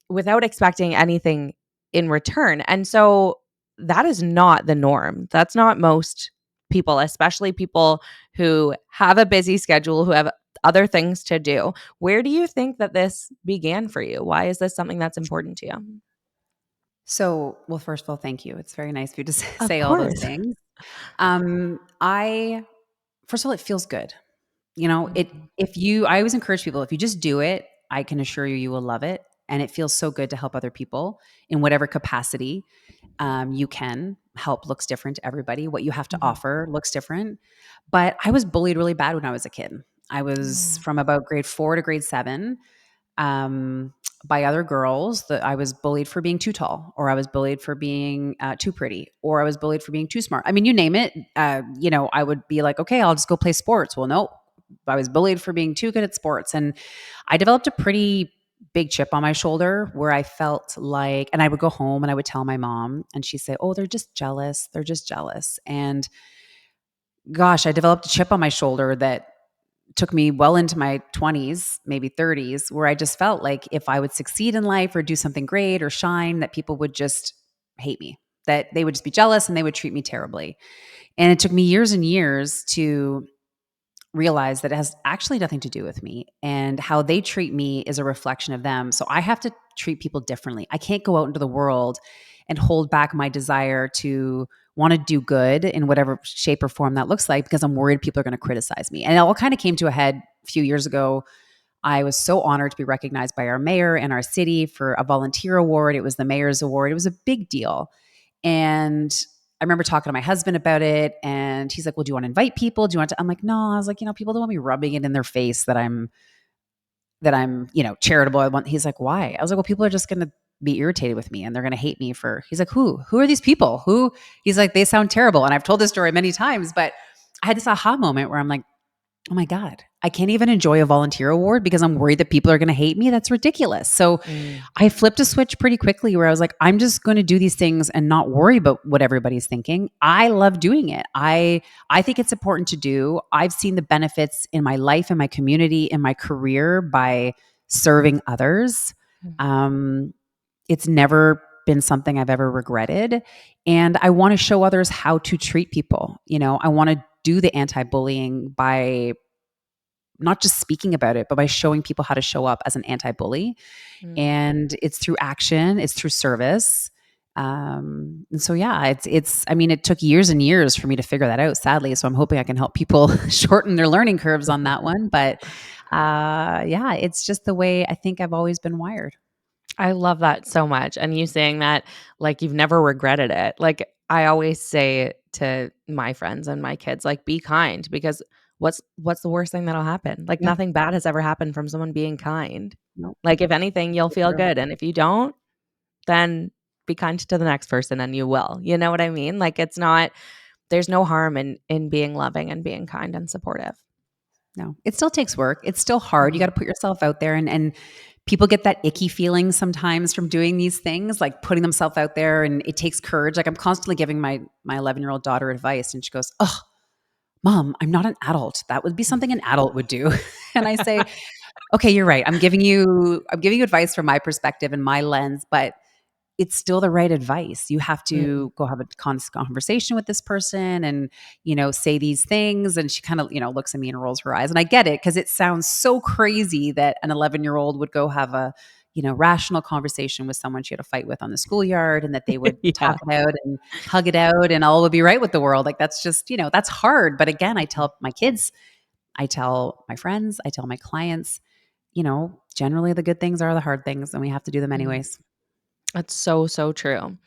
without expecting anything in return. And so that is not the norm. That's not most people, especially people who have a busy schedule, who have other things to do. Where do you think that this began for you? Why is this something that's important to you? So, well, first of all, thank you. It's very nice of you to Of say all those course. things. I First of all, it feels good. Mhm. I always encourage people, if you just do it, I can assure you, you will love it. And it feels so good to help other people in whatever capacity you can. Help looks different to everybody. What you have to Mhm. offer looks different. But I was bullied really bad when I was a kid. I was Oh. from about grade 4 to grade 7 um, by other girls. That I was bullied for being too tall, or I was bullied for being too pretty, or I was bullied for being too smart. I mean, you name it. I would be like, okay, I'll just go play sports. Well, no, I was bullied for being too good at sports, and I developed a pretty big chip on my shoulder where I felt like, and I would go home and I would tell my mom, and she'd say, "Oh, they're just jealous. They're just jealous." And gosh, I developed a chip on my shoulder that took me well into my 20s, maybe 30s, where I just felt like if I would succeed in life or do something great or shine, that people would just hate me, that they would just be jealous and they would treat me terribly. And it took me years and years to realize that it has actually nothing to do with me, and how they treat me is a reflection of them. So I have to treat people differently. I can't go out into the world and hold back my desire to want to do good in whatever shape or form that looks like, because I'm worried people are going to criticize me. And it all kind of came to a head a few years ago. I was so honored to be recognized by our mayor and our city for a volunteer award. It was the mayor's award. It was a big deal. And I remember talking to my husband about it, and he's like, "Well, do you want to invite people? Do you want to?" I'm like, "No." I was like, people don't want me rubbing it in their face that I'm charitable. He's like, "Why?" I was like, "Well, people are just going to be irritated with me and they're going to hate me for." He's like, "Who are these people? Who?" He's like, "They sound terrible." And I've told this story many times, but I had this aha moment where I'm like, "Oh my God, I can't even enjoy a volunteer award because I'm worried that people are going to hate me. That's ridiculous." So Mm. I flipped a switch pretty quickly where I was like, I'm just going to do these things and not worry about what everybody's thinking. I love doing it. I think it's important to do. I've seen the benefits in my life, in my community, in my career by serving others. Mm. Um, it's never been something I've ever regretted. And I want to show others how to treat people. I want to do the anti-bullying by not just speaking about it, but by showing people how to show up as an anti-bully. Mm. And it's through action, it's through service. And so yeah, it's I mean, it took years and years for me to figure that out, sadly. So I'm hoping I can help people shorten their learning curves on that one. But yeah, it's just the way I think I've always been wired. I love that so much, and you saying that, like, you've never regretted it. Like, I always say to my friends and my kids, like, "Be kind," because what's the worst thing that'll happen? Like, Yeah. nothing bad has ever happened from someone being kind. No. Like, if anything, you'll So feel true. good, and if you don't, then be kind to the next person and you will. You know what I mean? Like, there's no harm in being loving and being kind and supportive. No. It still takes work. It's still hard. You got to Mhm. put yourself out there, and people get that icky feeling sometimes from doing these things, like putting themselves out there, and it takes courage. Like I'm constantly giving my 11-year-old daughter advice, and she goes, "Oh, mom, I'm not an adult. That would be something an adult would do." And I say, "Okay, you're right. I'm giving you advice from my perspective and my lens, but it's still the right advice. You have Mm. to go have a conversation with this person and, say these things." And she kind of, looks at me and rolls her eyes. And I get it, because it sounds so crazy that an 11-year-old would go have a, rational conversation with someone she had a fight with on the schoolyard, and that they would Yeah. talk it out and hug it out and all would be right with the world. Like that's just, that's hard. But again, I Mhm. tell my kids, I tell my friends, I tell my clients, generally the good things are the hard things and we have to do them Mm. anyways. That's so, so true.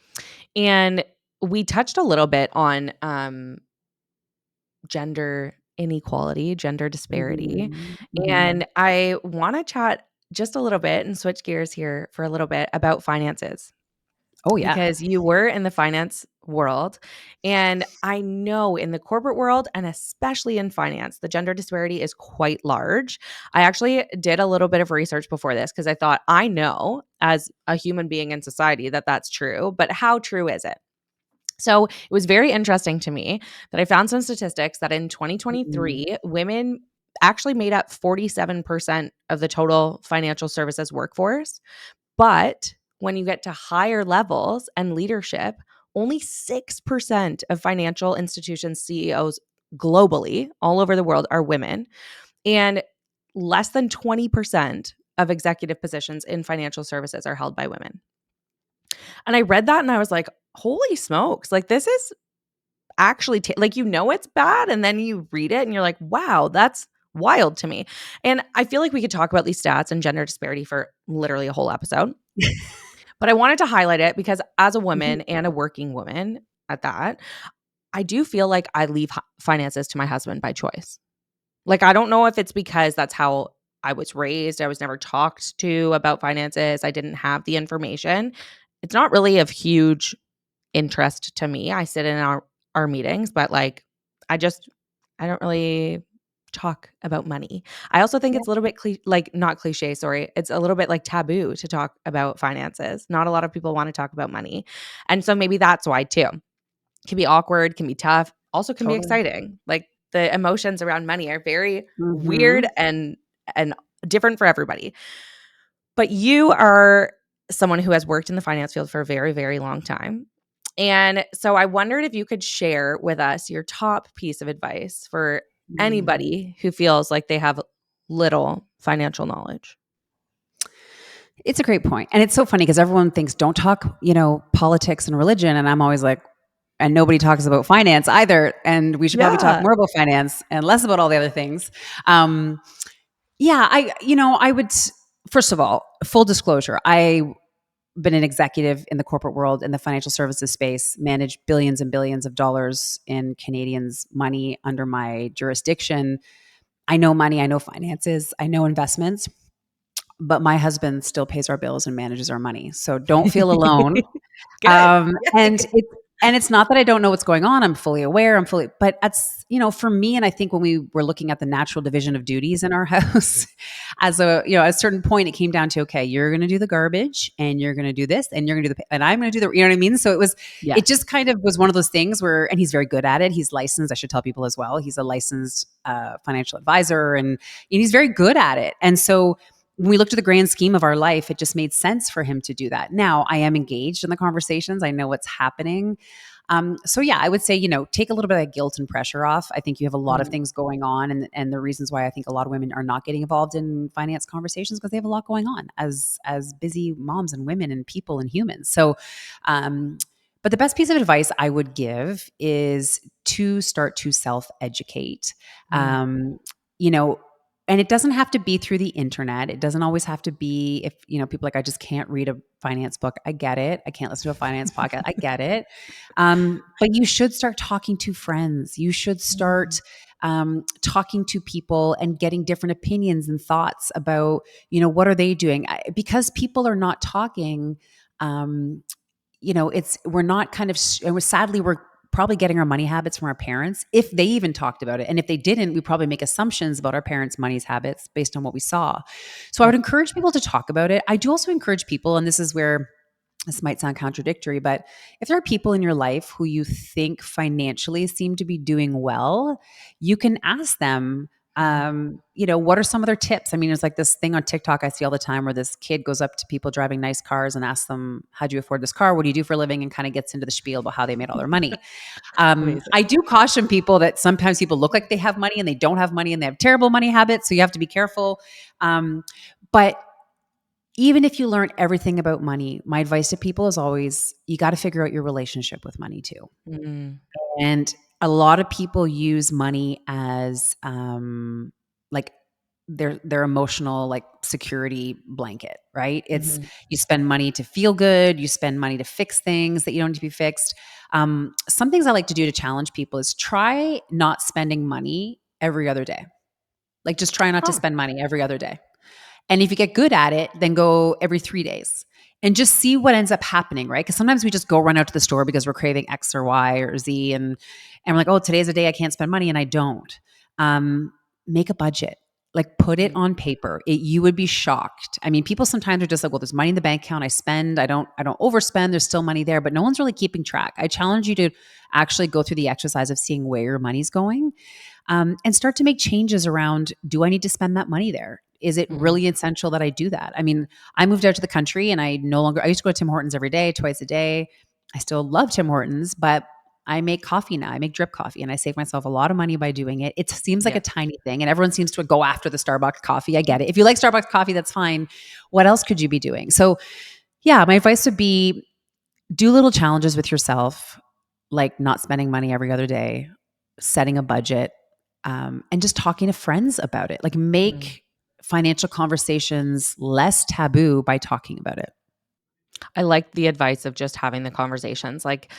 And we touched a little bit on, gender inequality, gender disparity, Mhm, mhm. and I wanna chat just a little bit and switch gears here for a little bit about finances. Oh, yeah. Because you were in the finance world, and I know in the corporate world, and especially in finance, the gender disparity is quite large. I actually did a little bit of research before this because I thought, I know as a human being in society that that's true, but how true is it? So, it was very interesting to me that I found some statistics that in Mhm. 2023, women actually made up 47% of the total financial services workforce, but when you get to higher levels and leadership, only 6% of financial institutions' CEOs globally, all over the world, are women. And less than 20% of executive positions in financial services are held by women. And I read that and I was like, holy smokes, like this is actually, like, it's bad. And then you read it and you're like, wow, that's wild to me. And I feel like we could talk about these stats and gender disparity for literally a whole episode. But I wanted to highlight it because as a Mhm. woman and a working woman at that, I do feel like I leave finances to my husband by choice. Like, I don't know if it's because that's how I was raised. I was never talked to about finances. I didn't have the information. It's not really of huge interest to me. I sit in our meetings, but like I just I don't really talk about money. I also think Yeah, it's a little bit like not cliche, sorry. It's a little bit like taboo to talk about finances. Not a lot of people want to talk about money. And so maybe that's why too. Can be awkward, can be tough, also can be totally. exciting. Like the emotions around money are very weird Mhm. and different for everybody. But you are someone who has worked in the finance field for a very, very long time. And so I wondered if you could share with us your top piece of advice for Mm. anybody who feels like they have little financial knowledge. It's a great point. And it's so funny because everyone thinks don't talk, politics and religion. And I'm always like, and nobody talks about finance either. And we should probably talk Yeah. more about finance and less about all the other things. Um, yeah, I would, first of all, full disclosure, I've been an executive in the corporate world in the financial services space, managed billions and billions of dollars in Canadians' money under my jurisdiction. I know money, I know finances, I know investments, but my husband still pays our bills and manages our money. So don't feel alone. Good. And Yay. it's not that I don't know what's going on. I'm fully aware. But that's, for me, and I think when we were looking at the natural division of duties in our house, at a certain point, it came down to, okay, you're going to do the garbage and you're going to do this and you're going to do and I'm going to do the, you know what I mean? So it Yes. just kind of was one of those things where, and he's very good at it. He's licensed. I should tell people as well. He's a licensed financial advisor and he's very good at it. And so, when we looked at the grand scheme of our life, it just made sense for him to do that. Now I am engaged in the conversations. I know what's happening. So yeah, I would say, take a little bit of guilt and pressure off. I think you have a lot of Mm. things going on and the reasons why I think a lot of women are not getting involved in finance conversations because they have a lot going on as busy moms and women and people and humans. So um but the best piece of advice I would give is to start to self-educate. Mm. Um, you know, and it doesn't have to be through the internet. It doesn't always have to be if, people like, I just can't read a finance book. I get it. I can't listen to a finance podcast. I get it. But you should start talking to friends. You should Mm. start talking to people and getting different opinions and thoughts about, what are they doing? Because people are not talking. Um, we're not kind of, sadly, we're probably getting our money habits from our parents if they even talked about it. And if they didn't, we probably make assumptions about our parents' money's habits based on what we saw. So I would Yep. encourage people to talk about it. I do also encourage people, and this is where this might sound contradictory, but if there are people in your life who you think financially seem to be doing well, you can ask them, Mm. what are some of their tips? I mean, there's like this thing on TikTok I see all the time where this kid goes up to people driving nice cars and asks them, how do you afford this car? What do you do for a living? And kind of gets into the spiel about how they made all their money. Amazing. I do caution people that sometimes people look like they have money and they don't have money and they have terrible money habits. So you have to be careful. But even if you learn everything about money, my advice to people is always you got to figure out your relationship with money too. Mm. And a lot of people use money as like their emotional like security blanket, right? It's Mhm. you spend money to feel good, you spend money to fix things that you don't need to be fixed. Some things I like to do to challenge people is try not spending money every other day. Like just try not to Huh. spend money every other day. And if you get good at it, then go every 3 days and just see what ends up happening, right? Because sometimes we just go run out to the store because we're craving X or Y or Z, and we're like, oh, today's a day I can't spend money, and I don't. Um, Make a budget, like put it Mhm. on paper. You would be shocked. I mean, people sometimes are just like, well, there's money in the bank account. I spend. I don't overspend. There's still money there, but no one's really keeping track. I challenge you to actually go through the exercise of seeing where your money's going, and start to make changes around, do I need to spend that money there? Is it Mhm. really essential that I do that? I mean, I moved out to the country and I used to go to Tim Hortons every day, twice a day. I still love Tim Hortons, but I make coffee now. I make drip coffee and I save myself a lot of money by doing it. It seems like Yeah. a tiny thing and everyone seems to go after the Starbucks coffee. I get it. If you like Starbucks coffee, that's fine. What else could you be doing? So, yeah, my advice would be do little challenges with yourself, like not spending money every other day, setting a budget, and just talking to friends about it. Like Mhm. make financial conversations less taboo by talking about it. I like the advice of just having the conversations. Like,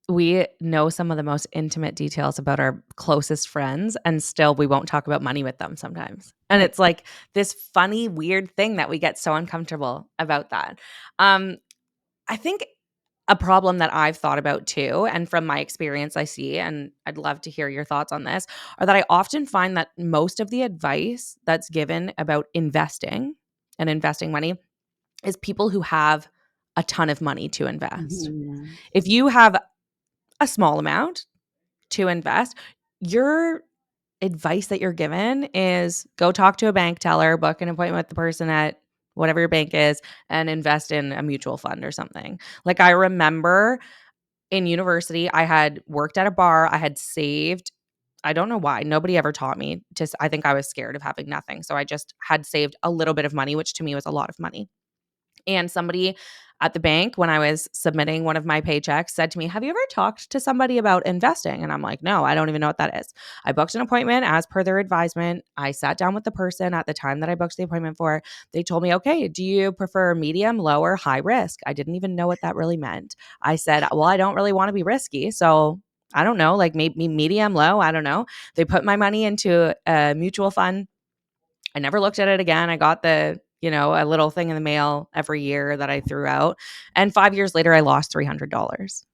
we know some of the most intimate details about our closest friends, and still we won't talk about money with them sometimes. And Right. it's like this funny, weird thing that we get so uncomfortable about that. Um, I think a problem that I've thought about too, and from my experience I see, and I'd love to hear your thoughts on this, are that I often find that most of the advice that's given about investing and investing money is people who have a ton of money to invest. Mhm. If you have a small amount to invest, your advice that you're given is go talk to a bank teller, book an appointment with the person at whatever your bank is, and invest in a mutual fund or something. Like, I remember in university, I had worked at a bar, I had saved. I don't know why. Nobody ever taught me to I think I was scared of having nothing. So I just had saved a little bit of money, which to me was a lot of money. And somebody at the bank, when I was submitting one of my paychecks, said to me, "Have you ever talked to somebody about investing?" And I'm like, "No, I don't even know what that is." I booked an appointment as per their advisement. I sat down with the person at the time that I booked the appointment for. They told me, "Okay, do you prefer medium, low, or high risk?" I didn't even know what that really meant. I said, "Well, I don't really want to be risky. So I don't know, like maybe medium, low. I don't know." They put my money into a mutual fund. I never looked at it again. I got a little thing in the mail every year that I threw out. And 5 years later, I lost $300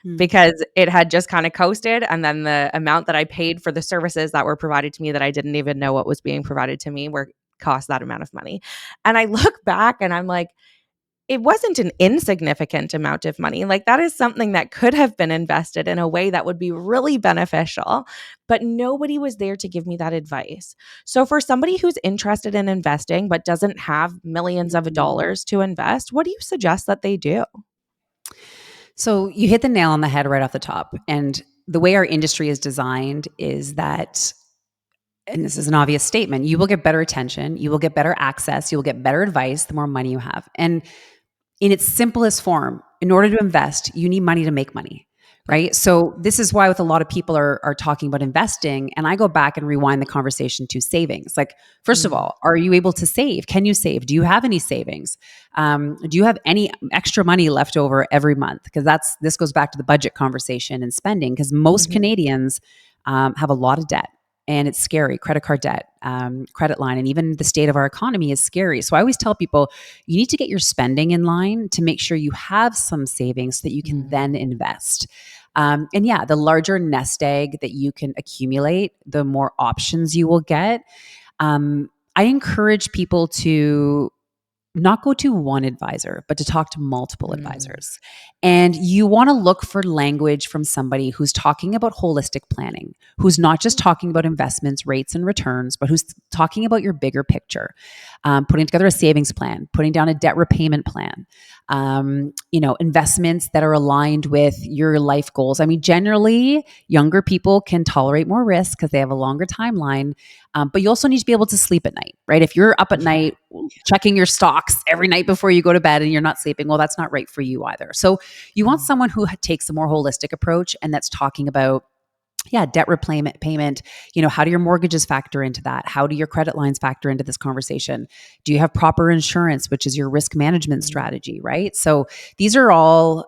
Mm. because it had just kind of coasted. And then the amount that I paid for the services that were provided to me that I didn't even know what was being provided to me were cost that amount of money. And I look back and I'm like, it wasn't an insignificant amount of money. Like, that is something that could have been invested in a way that would be really beneficial, but nobody was there to give me that advice. So for somebody who's interested in investing but doesn't have millions of Mhm. dollars to invest, what do you suggest that they do? So you hit the nail on the head right off the top. And the way our industry is designed is that, and this is an obvious statement, you will get better attention, you will get better access, you will get better advice the more money you have. And in its simplest form, in order to invest, you need money to make money, Yeah. right? So this is why with a lot of people are talking about investing, and I go back and rewind the conversation to savings. Like, first of Mhm. all, are you able to save? Can you save? Do you have any savings? Do you have any extra money left over every month? Because this goes back to the budget conversation and spending. Because most Mhm. Canadians have a lot of debt and it's scary. Credit card debt, credit line, and even the state of our economy is scary. So I always tell people you need to get your spending in line to make sure you have some savings so that you can Mhm. then invest. And yeah, the larger nest egg that you can accumulate, the more options you will get. I encourage people to not go to one advisor, but to talk to multiple Mm. advisors. And you want to look for language from somebody who's talking about holistic planning, who's not just talking about investments, rates, and returns, but who's talking about your bigger picture, putting together a savings plan, putting down a debt repayment plan, investments that are aligned with your life goals. I mean, generally, younger people can tolerate more risk because they have a longer timeline. But you also need to be able to sleep at night, right? If you're up at Yeah. night checking your stocks every night before you go to bed and you're not sleeping, well, that's not right for you either. So you want Mhm. someone who takes a more holistic approach and that's talking about yeah, debt repayment payment, how do your mortgages factor into that? How do your credit lines factor into this conversation? Do you have proper insurance, which is your risk management Mhm. strategy, right? So these are all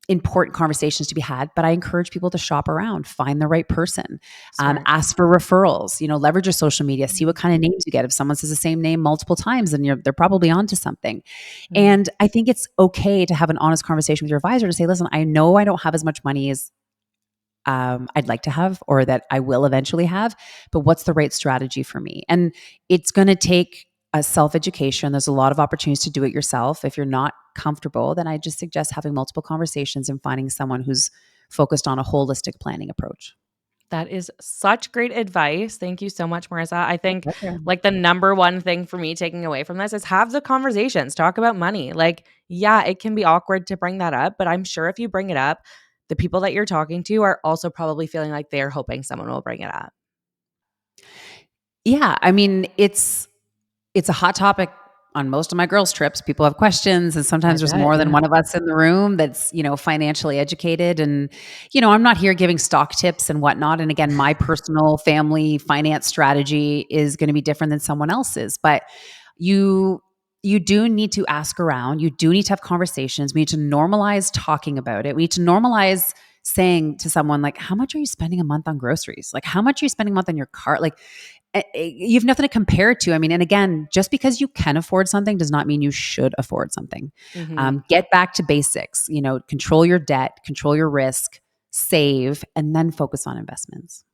important conversations to be had, but I encourage people to shop around, find the right person, Smart. ask for referrals, leverage your social media, see what Mhm. kind of names you get. If someone says the same name multiple times, then they're probably onto something. Mhm. And I think it's okay to have an honest conversation with your advisor to say, listen, I know I don't have as much money as I'd like to have or that I will eventually have, but what's the right strategy for me? And it's going to take a self education. There's a lot of opportunities to do it yourself. If you're not comfortable, then I just suggest having multiple conversations and finding someone who's focused on a holistic planning approach. That is such great advice. Thank you so much, Marissa. I think Okay. like the number one thing for me taking away from this is have the conversations, talk about money. Like, yeah, it can be awkward to bring that up, but I'm sure if you bring it up, the people that you're talking to are also probably feeling like they're hoping someone will bring it up. Yeah, I mean, it's a hot topic on most of my girls' trips. People have questions, and I sometimes there's bet, more than yeah. one of us in the room that's, financially educated. And, I'm not here giving stock tips and whatnot. And again, my personal family finance strategy is going to be different than someone else's. But you you do need to ask around. You do need to have conversations. We need to normalize talking about it. We need to normalize saying to someone like, how much are you spending a month on groceries? Like, how much are you spending a month on your car? Like, you have nothing to compare it to. I mean, and again, just because you can afford something does not mean you should afford something. Mhm. Get back to basics. Control your debt, control your risk, save, and then focus on investments.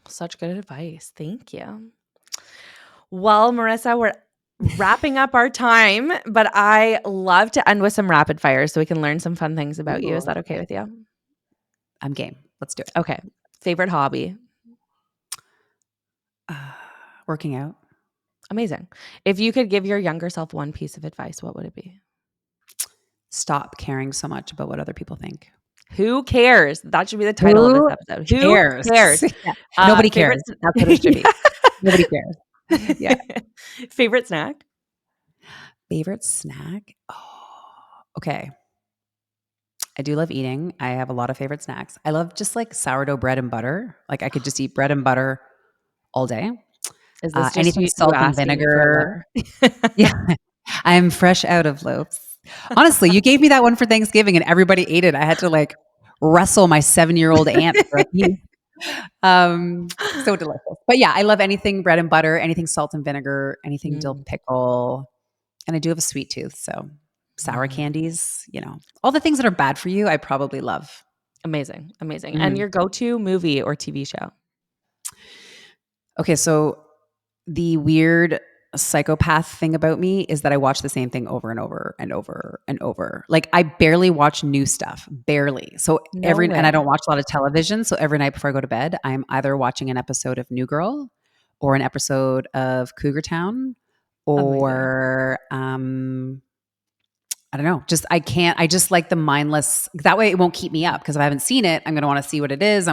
Such good advice. Thank you. Well, Marissa, we're wrapping up our time, but I love to end with some rapid fire so we can learn some fun things about you. Is Ooh, that okay okay. with you? I'm game. Let's do it. Okay. Favorite hobby? Uh, Working out. Amazing. If you could give your younger self one piece of advice, what would it be? Stop caring so much about what other people think. Who cares? That should be the title of this Who episode. Who cares? cares? Yeah. Nobody Favorite cares. That's what it should be. Nobody cares. Yeah. Favorite snack? Favorite snack? Okay. I do love eating. I have a lot of favorite snacks. I love just like sourdough bread and butter. Like I could just eat bread and butter all day. Is this just Anything you salt and asking for vinegar. love? Yeah, I'm fresh out of loaves. Honestly, you gave me that one for Thanksgiving and everybody ate it. I had to like wrestle my 7-year-old aunt for a piece. So delicious. But yeah, I love anything bread and butter, anything salt and vinegar, anything dill Mm, pickle. And I do have a sweet tooth. So sour mm. candies, all the things that are bad for you, I probably love. Amazing, amazing. And Mhm. your go-to movie or TV show? Okay, so the weird psychopath thing about me is that I watch the same thing over and over and over and over. Like I barely watch new stuff, barely. So No and I way. don't watch a lot of television. So every night before I go to bed, I'm either watching an episode of New Girl or an episode of Cougar Town Amazing. or I don't know. Just I can't. I just like the mindless. That way, it won't keep me up because if I haven't seen it, I'm going to want to see what it is.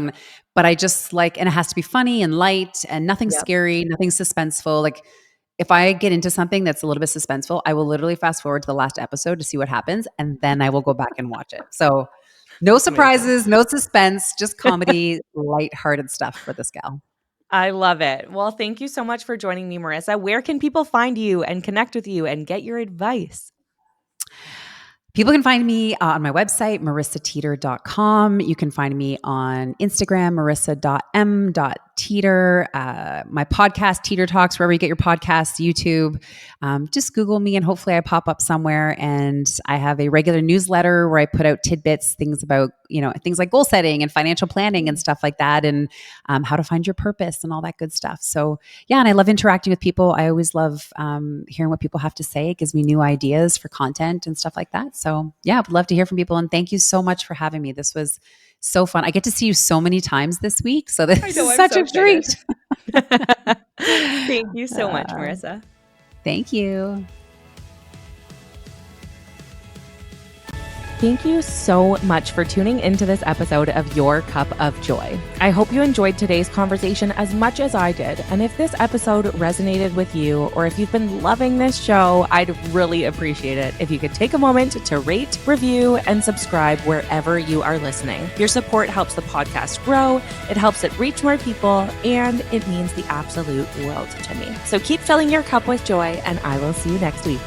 But I just like, and it has to be funny and light and nothing Yep. scary, nothing suspenseful. Like if I get into something that's a little bit suspenseful, I will literally fast forward to the last episode to see what happens, and then I will go back and watch it. So no That's amazing. surprises, no suspense, just comedy, lighthearted stuff for this gal. I love it. Well, thank you so much for joining me, Marissa. Where can people find you and connect with you and get your advice? People can find me on my website, marissateeter.com. You can find me on Instagram, marissa.m.teeter. My podcast, Teeter Talks, wherever you get your podcasts, YouTube. Just Google me and hopefully I pop up somewhere. And I have a regular newsletter where I put out tidbits, things about, things like goal setting and financial planning and Mm. stuff like that, and how to find your purpose and all that good stuff. So, yeah, and I love interacting with people. I always love hearing what people have to say. It gives me new ideas for content and stuff like that. So, yeah, I would love to hear from people. And thank you so much for having me. This was so fun. I get to see you so many times this week. So, I this know, is I'm such so a excited. treat. Thank you so much, Uh, Marissa. Thank you. Thank you so much for tuning into this episode of Your Cup of Joy. I hope you enjoyed today's conversation as much as I did. And if this episode resonated with you, or if you've been loving this show, I'd really appreciate it if you could take a moment to rate, review, and subscribe wherever you are listening. Your support helps the podcast grow, it helps it reach more people, and it means the absolute world to me. So keep filling your cup with joy, and I will see you next week.